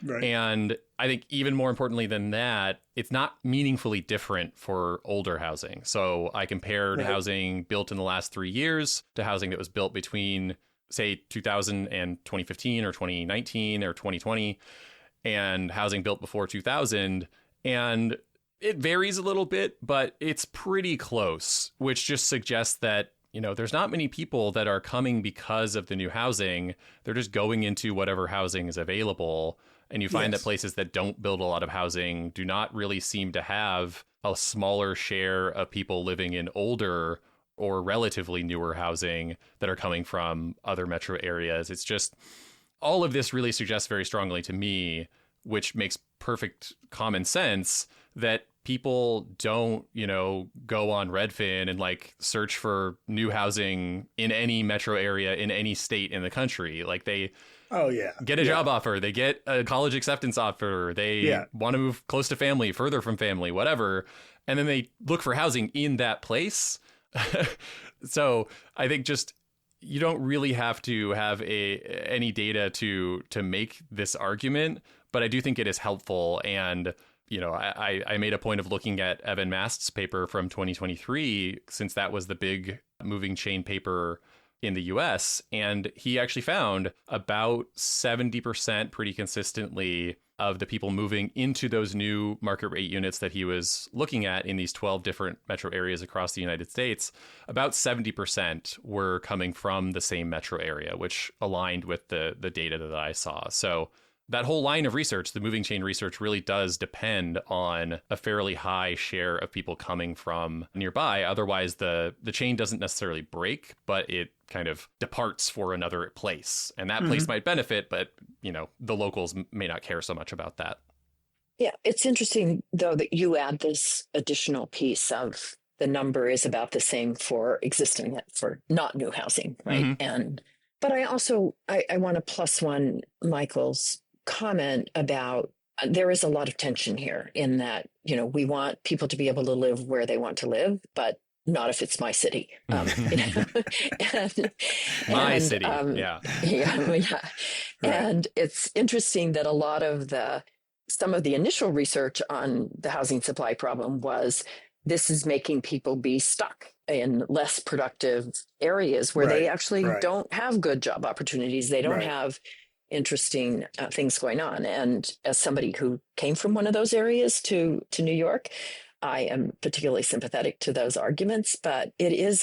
Right. And I think even more importantly than that, it's not meaningfully different for older housing. So I compared housing built in the last 3 years to housing that was built between, say, 2000 and 2015 or 2019 or 2020, and housing built before 2000. And it varies a little bit, but it's pretty close, which just suggests that, you know, there's not many people that are coming because of the new housing. They're just going into whatever housing is available. And you find that places that don't build a lot of housing do not really seem to have a smaller share of people living in older or relatively newer housing that are coming from other metro areas. It's just, all of this really suggests very strongly to me, which makes perfect common sense, that people don't, you know, go on Redfin and like search for new housing in any metro area in any state in the country. Like they get a job offer, they get a college acceptance offer, they want to move close to family, further from family, whatever. And then they look for housing in that place. So I think just, you don't really have to have any data to make this argument, but I do think it is helpful. And you know, I made a point of looking at Evan Mast's paper from 2023, since that was the big moving chain paper in the US. And he actually found about 70% pretty consistently of the people moving into those new market rate units that he was looking at in these 12 different metro areas across the United States, about 70% were coming from the same metro area, which aligned with the data that I saw. So that whole line of research, the moving chain research, really does depend on a fairly high share of people coming from nearby. Otherwise, the chain doesn't necessarily break, but it kind of departs for another place. And that place might benefit, but, you know, the locals may not care so much about that. Yeah, it's interesting, though, that you add this additional piece of the number is about the same for existing, for not new housing, right? But I also, I want to plus one Michael's comment about there is a lot of tension here in that, you know, we want people to be able to live where they want to live, but not if it's my city. You know? My city, yeah. And it's interesting that a lot of some of the initial research on the housing supply problem was this is making people be stuck in less productive areas where they actually don't have good job opportunities. They don't have interesting things going on. And as somebody who came from one of those areas to New York, I am particularly sympathetic to those arguments. But it is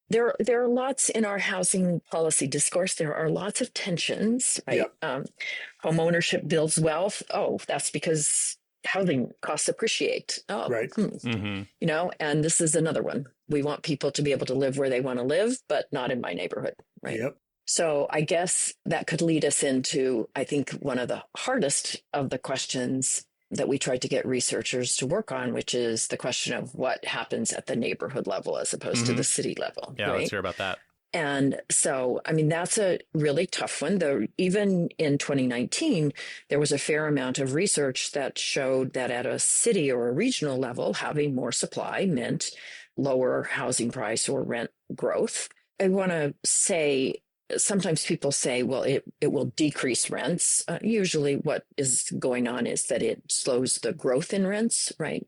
there are lots in our housing policy discourse. There are lots of tensions, right? Home ownership builds wealth. Oh, that's because housing costs appreciate. Oh, you know, and this is another one. We want people to be able to live where they want to live, but not in my neighborhood, right? So I guess that could lead us into, I think, one of the hardest of the questions that we tried to get researchers to work on, which is the question of what happens at the neighborhood level as opposed to the city level. Yeah, let's hear about that. And so, I mean, that's a really tough one, though. Even in 2019, there was a fair amount of research that showed that at a city or a regional level, having more supply meant lower housing price or rent growth. I want to say, sometimes people say, well, it will decrease rents. Usually what is going on is that it slows the growth in rents, right?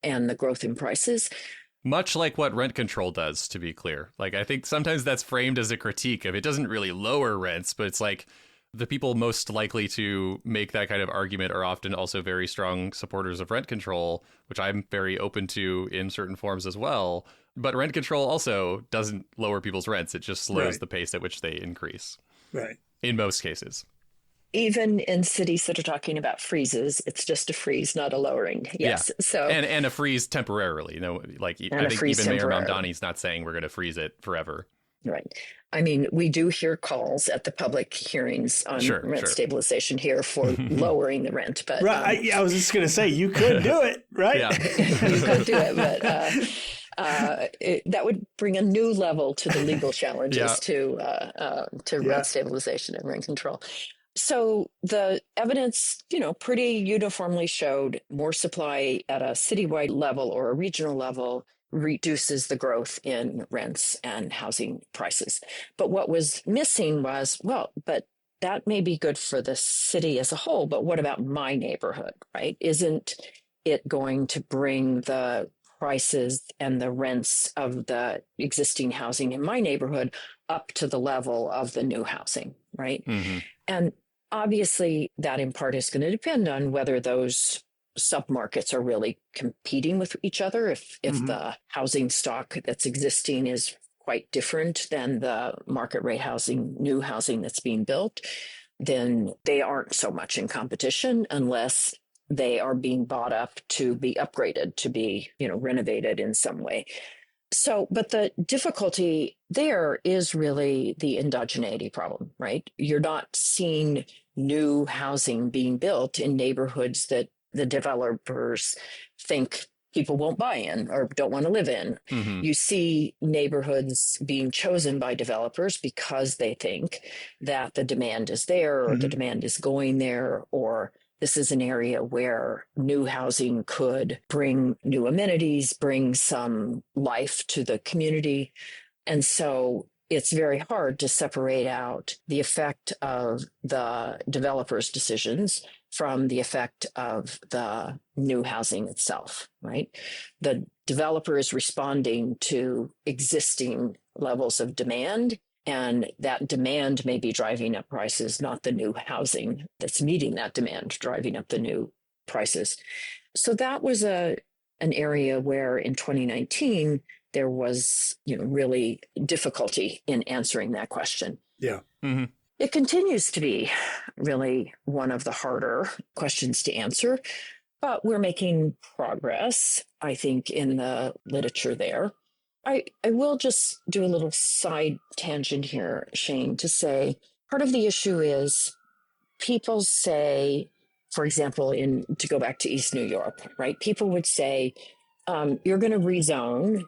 And the growth in prices. Much like what rent control does, to be clear. Like, I think sometimes that's framed as a critique of it doesn't really lower rents, but it's like the people most likely to make that kind of argument are often also very strong supporters of rent control, which I'm very open to in certain forms as well. But rent control also doesn't lower people's rents. It just slows the pace at which they increase. In most cases. Even in cities that are talking about freezes, it's just a freeze, not a lowering. Yes. So and a freeze temporarily. You know, like I think even Mayor Mamdani's not saying we're going to freeze it forever. Right. I mean, we do hear calls at the public hearings on rent stabilization here for lowering the rent. But I was just going to say, you could do it, right? You could do it, but that would bring a new level to the legal challenges Yeah. to rent stabilization and rent control. So the evidence, pretty uniformly showed more supply at a citywide level or a regional level reduces the growth in rents and housing prices. But what was missing was, but that may be good for the city as a whole, but what about my neighborhood, right? Isn't it going to bring the prices and the rents of the existing housing in my neighborhood up to the level of the new housing, right? Mm-hmm. And obviously, that in part is going to depend on whether those submarkets are really competing with each other. If the housing stock that's existing is quite different than the market rate housing, new housing that's being built, then they aren't so much in competition unless they are being bought up to be upgraded, to be, renovated in some way. So, but the difficulty there is really the endogeneity problem, right? You're not seeing new housing being built in neighborhoods that the developers think people won't buy in or don't want to live in. Mm-hmm. You see neighborhoods being chosen by developers because they think that the demand is there or the demand is going there, or this is an area where new housing could bring new amenities, bring some life to the community. And so it's very hard to separate out the effect of the developer's decisions from the effect of the new housing itself, right? The developer is responding to existing levels of demand, and that demand may be driving up prices, not the new housing that's meeting that demand, driving up the new prices. So that was an area where in 2019, there was, really difficulty in answering that question. Yeah. Mm-hmm. It continues to be really one of the harder questions to answer, but we're making progress, I think, in the literature there. I will just do a little side tangent here, Shane, to say part of the issue is people say, for example, to go back to East New York, right? People would say, you're going to rezone,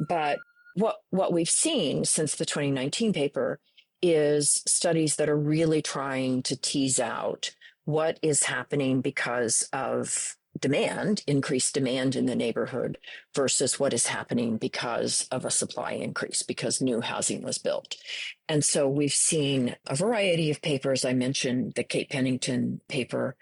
but what we've seen since the 2019 paper is studies that are really trying to tease out what is happening because of demand, increased demand in the neighborhood versus what is happening because of a supply increase, because new housing was built. And so we've seen a variety of papers. I mentioned the Kate Pennington paper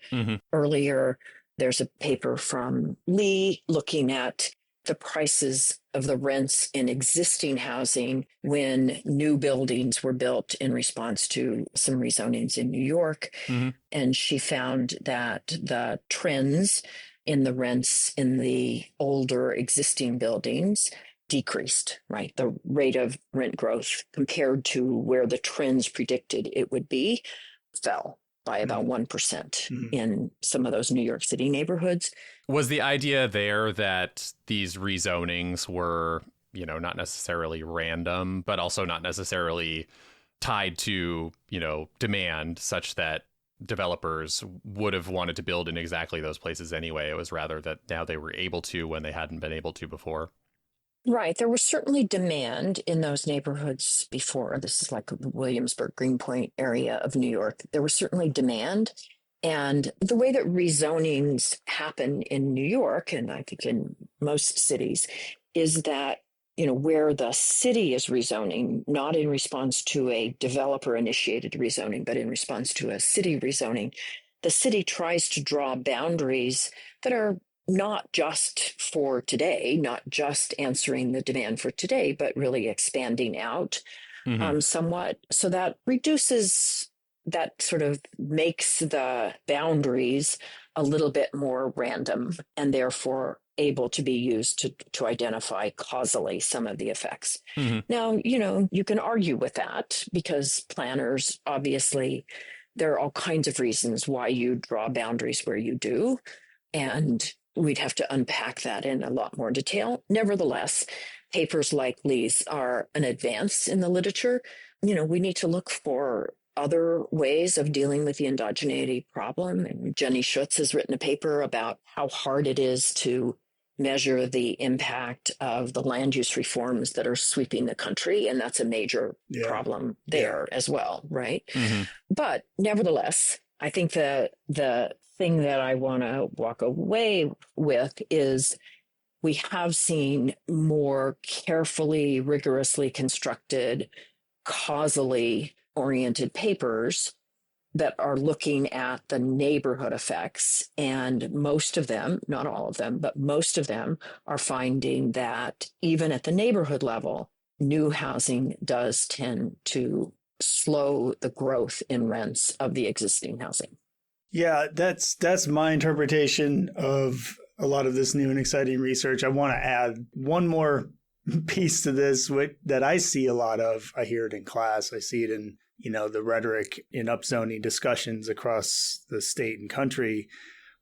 earlier. There's a paper from Lee looking at the prices of the rents in existing housing when new buildings were built in response to some rezonings in New York. And she found that the trends in the rents in the older existing buildings decreased, right? The rate of rent growth compared to where the trends predicted it would be fell by about 1% in some of those New York City neighborhoods. Was the idea there that these rezonings were, not necessarily random, but also not necessarily tied to, demand, such that developers would have wanted to build in exactly those places anyway? It was rather that now they were able to when they hadn't been able to before. Right. There was certainly demand in those neighborhoods before. This is like the Williamsburg, Greenpoint area of New York. There was certainly demand. And the way that rezonings happen in New York, and I think in most cities, is that, where the city is rezoning, not in response to a developer-initiated rezoning, but in response to a city rezoning, the city tries to draw boundaries that are not just for today, not just answering the demand for today, but really expanding out somewhat. So that reduces, that sort of makes the boundaries a little bit more random and therefore able to be used to identify causally some of the effects. Now, you can argue with that because planners, obviously, there are all kinds of reasons why you draw boundaries where you do. And we'd have to unpack that in a lot more detail. Nevertheless, papers like Lee's are an advance in the literature. We need to look for other ways of dealing with the endogeneity problem. And Jenny Schutz has written a paper about how hard it is to measure the impact of the land use reforms that are sweeping the country. And that's a major problem there as well, right? Mm-hmm. But nevertheless, I think the thing that I want to walk away with is we have seen more carefully, rigorously constructed, causally oriented papers that are looking at the neighborhood effects. And most of them, not all of them, but most of them are finding that even at the neighborhood level, new housing does tend to slow the growth in rents of the existing housing. Yeah, that's my interpretation of a lot of this new and exciting research. I want to add one more piece to this that I see a lot of. I hear it in class. I see it in, the rhetoric in upzoning discussions across the state and country,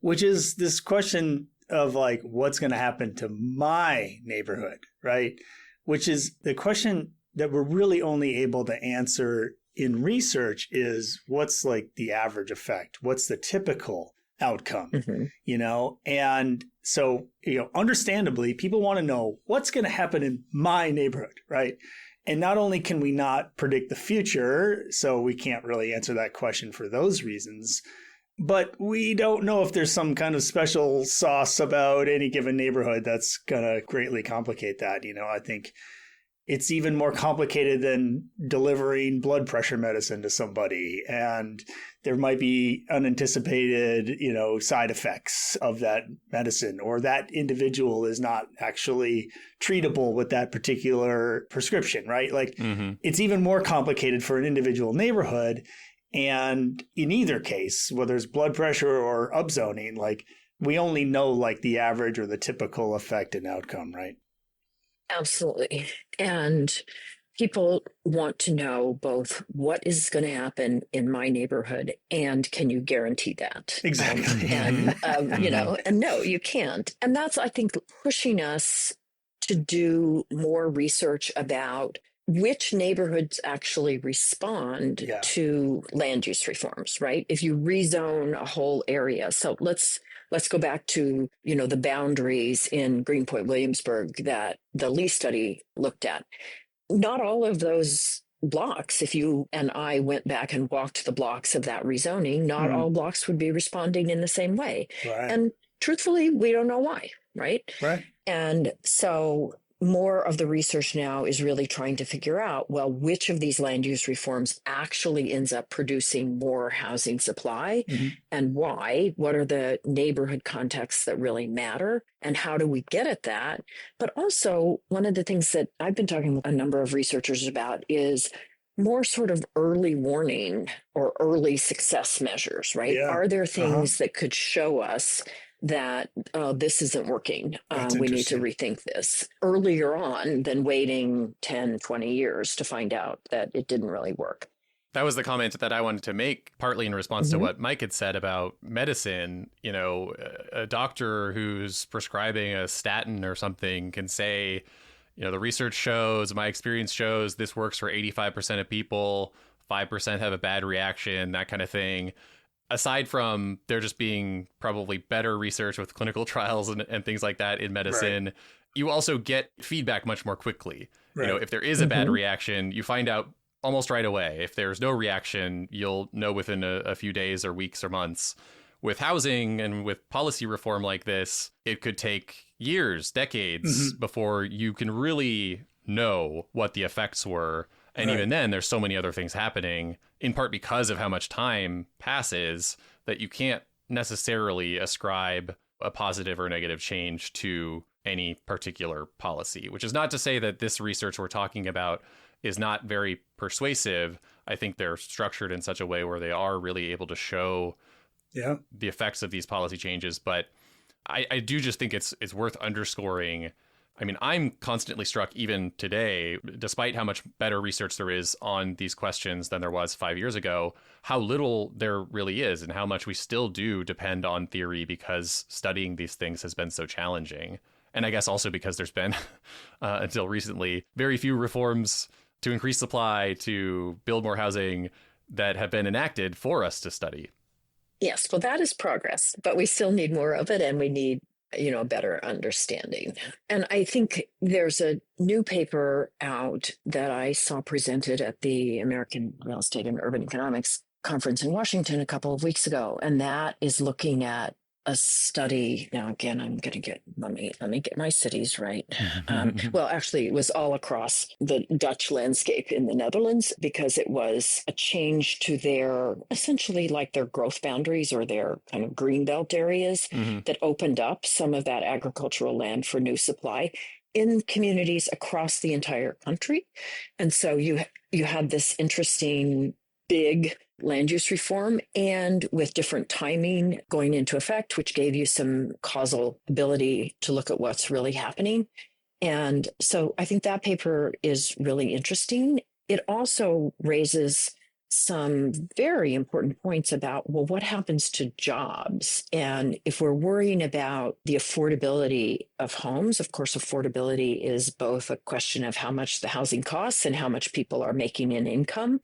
which is this question of like, what's going to happen to my neighborhood, right? Which is the question that we're really only able to answer in research is what's like the average effect? What's the typical outcome? Mm-hmm. And so, understandably, people want to know what's going to happen in my neighborhood, right? And not only can we not predict the future, so we can't really answer that question for those reasons, but we don't know if there's some kind of special sauce about any given neighborhood that's going to greatly complicate that. I think it's even more complicated than delivering blood pressure medicine to somebody. And there might be unanticipated, side effects of that medicine, or that individual is not actually treatable with that particular prescription, right? Like It's even more complicated for an individual neighborhood. And in either case, whether it's blood pressure or upzoning, like we only know like the average or the typical effect and outcome, right? Absolutely. And people want to know both what is going to happen in my neighborhood and can you guarantee that? Exactly. And no, you can't. And that's, I think, pushing us to do more research about which neighborhoods actually respond to land use reforms, right? If you rezone a whole area. So let's go back to, the boundaries in Greenpoint, Williamsburg that the Lee study looked at. Not all of those blocks, if you and I went back and walked the blocks of that rezoning, not all blocks would be responding in the same way. Right. And truthfully, we don't know why, right? Right. And so more of the research now is really trying to figure out, well, which of these land use reforms actually ends up producing more housing supply and why? What are the neighborhood contexts that really matter? And how do we get at that? But also, one of the things that I've been talking with a number of researchers about is more sort of early warning or early success measures, right? Yeah. Are there things that could show us that this isn't working? We need to rethink this earlier on than waiting 10, 20 years to find out that it didn't really work. That was the comment that I wanted to make, partly in response to what Mike had said about medicine. A doctor who's prescribing a statin or something can say, the research shows, my experience shows this works for 85% of people, 5% have a bad reaction, that kind of thing. Aside from there just being probably better research with clinical trials and things like that in medicine, you also get feedback much more quickly. If there is a bad reaction, you find out almost right away. If there's no reaction, you'll know within a few days or weeks or months. With housing and with policy reform like this, it could take years, decades before you can really know what the effects were. And even then, there's so many other things happening, in part because of how much time passes, that you can't necessarily ascribe a positive or negative change to any particular policy, which is not to say that this research we're talking about is not very persuasive. I think they're structured in such a way where they are really able to show the effects of these policy changes. But I do just think it's worth underscoring. I mean, I'm constantly struck even today, despite how much better research there is on these questions than there was 5 years ago, how little there really is and how much we still do depend on theory because studying these things has been so challenging. And I guess also because there's been, until recently, very few reforms to increase supply, to build more housing that have been enacted for us to study. Yes, well, that is progress, but we still need more of it, and we need a better understanding. And I think there's a new paper out that I saw presented at the American Real Estate and Urban Economics Conference in Washington a couple of weeks ago. And that is looking at a study. Now, again, I'm going to let me get my cities right. Well, actually, it was all across the Dutch landscape in the Netherlands, because it was a change to their, essentially like their growth boundaries or their kind of greenbelt areas that opened up some of that agricultural land for new supply in communities across the entire country. And so you had this interesting big land use reform, and with different timing going into effect, which gave you some causal ability to look at what's really happening. And so I think that paper is really interesting. It also raises some very important points about, well, what happens to jobs? And if we're worrying about the affordability of homes, of course, affordability is both a question of how much the housing costs and how much people are making in income.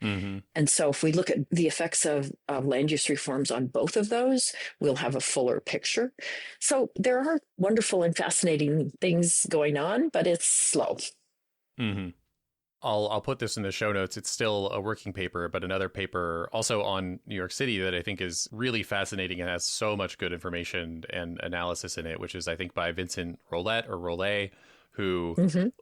And so if we look at the effects of land use reforms on both of those, we'll have a fuller picture. So there are wonderful and fascinating things going on, but it's slow. I'll put this in the show notes. It's still a working paper, but another paper also on New York City that I think is really fascinating and has so much good information and analysis in it, which is, I think, by Vincent Rollet, who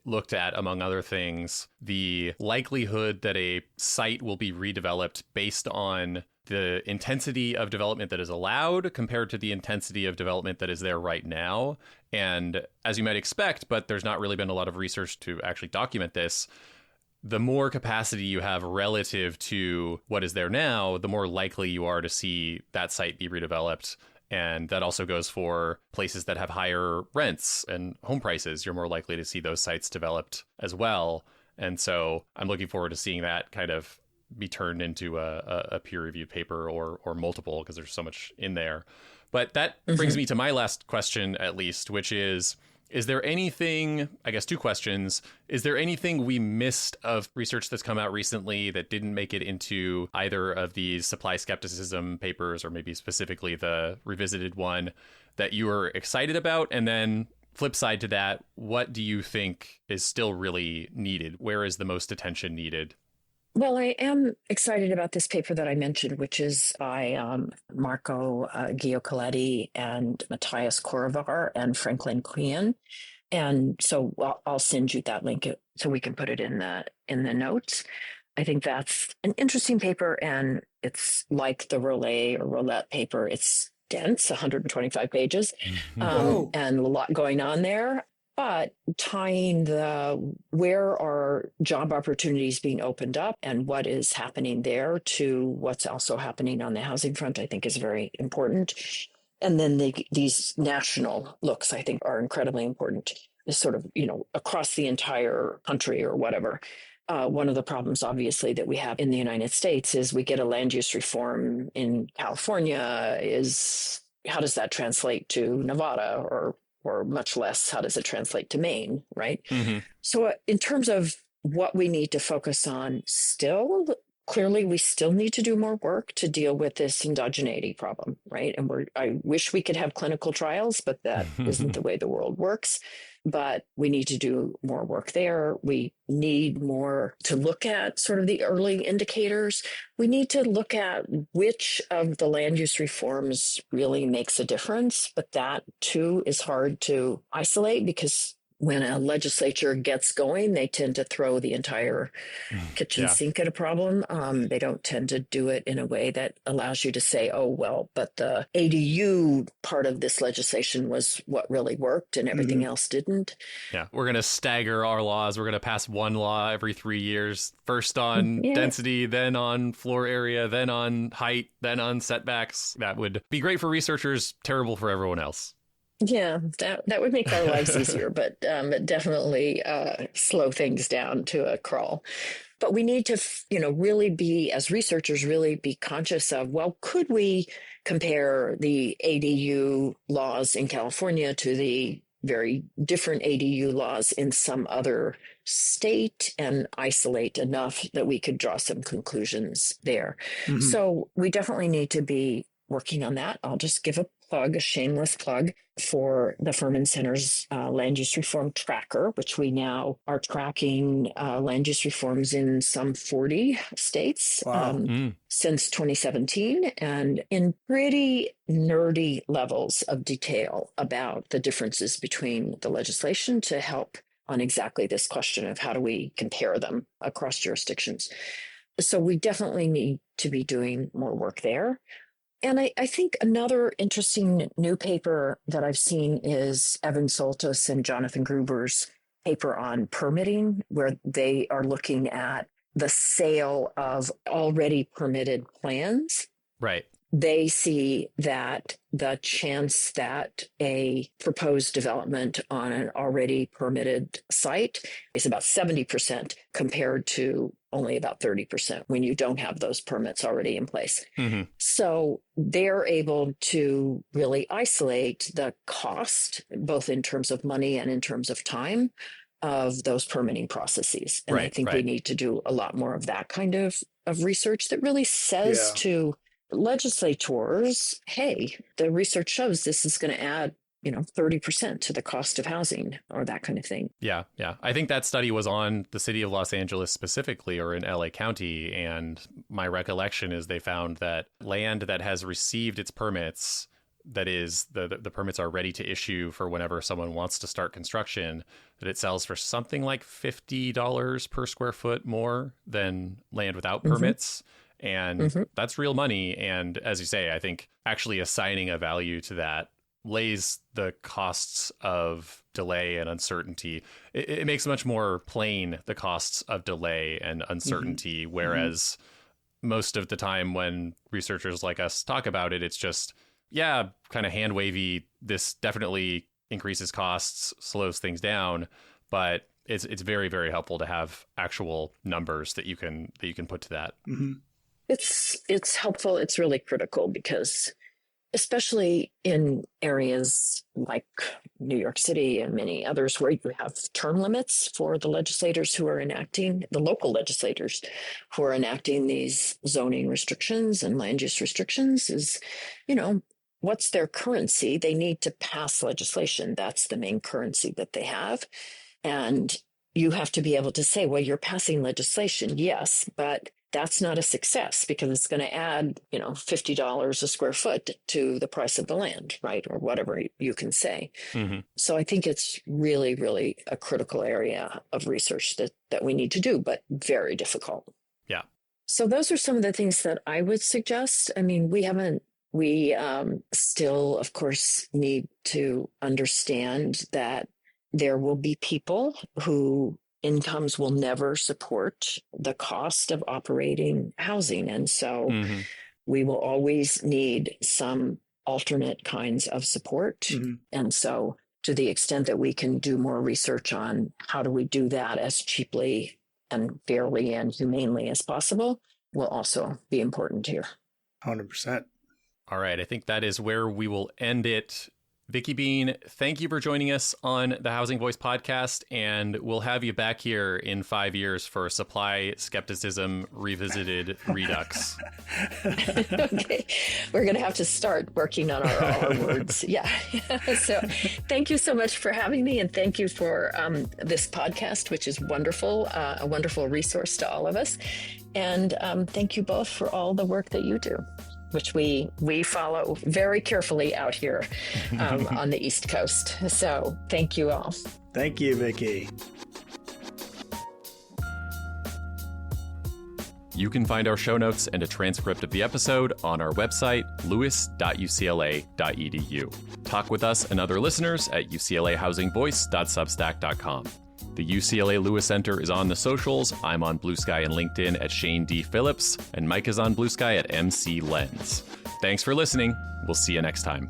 looked at, among other things, the likelihood that a site will be redeveloped based on the intensity of development that is allowed compared to the intensity of development that is there right now. And as you might expect, but there's not really been a lot of research to actually document this, the more capacity you have relative to what is there now, the more likely you are to see that site be redeveloped. And that also goes for places that have higher rents and home prices. You're more likely to see those sites developed as well. And so I'm looking forward to seeing that kind of be turned into a peer-reviewed paper or multiple, because there's so much in there. But that brings me to my last question, at least, which is there anything, I guess two questions, is there anything we missed of research that's come out recently that didn't make it into either of these supply skepticism papers, or maybe specifically the revisited one, that you were excited about? And then flip side to that, what do you think is still really needed? Where is the most attention needed? Well, I am excited about this paper that I mentioned, which is by Marco Giacoletti and Matthias Korovar and Franklin Quien. And so I'll send you that link so we can put it in the notes. I think that's an interesting paper, and it's like the Roulette paper. It's dense, 125 pages, and a lot going on there. But tying where are job opportunities being opened up and what is happening there to what's also happening on the housing front, I think is very important. And then these national looks, I think, are incredibly important. This sort of, across the entire country or whatever. One of the problems, obviously, that we have in the United States is we get a land use reform in California. How does that translate to Nevada, or much less, how does it translate to Maine, right? So in terms of what we need to focus on still, clearly we still need to do more work to deal with this indigeneity problem, right? And I wish we could have clinical trials, but that isn't the way the world works. But we need to do more work there. We need more to look at sort of the early indicators. We need to look at which of the land use reforms really makes a difference. But that, too, is hard to isolate, because when a legislature gets going, they tend to throw the entire kitchen sink at a problem. They don't tend to do it in a way that allows you to say, oh, well, but the ADU part of this legislation was what really worked and everything else didn't. Yeah, we're going to stagger our laws. We're going to pass one law every 3 years, first on density, then on floor area, then on height, then on setbacks. That would be great for researchers, terrible for everyone else. Yeah, that would make our lives easier, but definitely slow things down to a crawl. But we need to, really be, as researchers, really be conscious of, well, could we compare the ADU laws in California to the very different ADU laws in some other state and isolate enough that we could draw some conclusions there? So we definitely need to be working on that. I'll just give a plug, a shameless plug for the Furman Center's land use reform tracker, which we now are tracking land use reforms in some 40 states since 2017, and in pretty nerdy levels of detail about the differences between the legislation to help on exactly this question of how do we compare them across jurisdictions. So we definitely need to be doing more work there. And I think another interesting new paper that I've seen is Evan Soltis and Jonathan Gruber's paper on permitting, where they are looking at the sale of already permitted plans. Right. They see that the chance that a proposed development on an already permitted site is about 70% compared to only about 30% when you don't have those permits already in place. Mm-hmm. So they're able to really isolate the cost, both in terms of money and in terms of time, of those permitting processes. And I think we need to do a lot more of that kind of research that really says to legislators, hey, the research shows this is going to add 30% to the cost of housing or that kind of thing. Yeah. I think that study was on the city of Los Angeles specifically, or in LA County. And my recollection is they found that land that has received its permits, that is, the permits are ready to issue for whenever someone wants to start construction, that it sells for something like $50 per square foot more than land without permits. And that's real money. And as you say, I think actually assigning a value to that lays the costs of delay and uncertainty. It makes much more plain the costs of delay and uncertainty, whereas most of the time when researchers like us talk about it, it's just, kind of hand wavy. This definitely increases costs, slows things down, but it's very, very helpful to have actual numbers that you can put to that. It's helpful. It's really critical because especially in areas like New York City and many others where you have term limits for the legislators who are enacting, the local legislators who are enacting these zoning restrictions and land use restrictions is, what's their currency? They need to pass legislation. That's the main currency that they have. And you have to be able to say, well, you're passing legislation, yes, but that's not a success because it's going to add, $50 a square foot to the price of the land, right? Or whatever you can say. So I think it's really, really a critical area of research that we need to do, but very difficult. Yeah. So those are some of the things that I would suggest. I mean, we still, of course, need to understand that there will be people who incomes will never support the cost of operating housing. And so we will always need some alternate kinds of support. And so to the extent that we can do more research on how do we do that as cheaply and fairly and humanely as possible will also be important here. 100%. All right. I think that is where we will end it. Vicki Been, thank you for joining us on the Housing Voice podcast, and we'll have you back here in 5 years for Supply Skepticism Revisited Redux. Okay. We're going to have to start working on our words. Yeah. So thank you so much for having me, and thank you for this podcast, which is wonderful, a wonderful resource to all of us. And thank you both for all the work that you do, which we follow very carefully out here on the East Coast. So thank you all. Thank you, Vicki. You can find our show notes and a transcript of the episode on our website, lewis.ucla.edu. Talk with us and other listeners at uclahousingvoice.substack.com. The UCLA Lewis Center is on the socials. I'm on Blue Sky and LinkedIn at Shane D. Phillips, and Mike is on Blue Sky at MC Lens. Thanks for listening. We'll see you next time.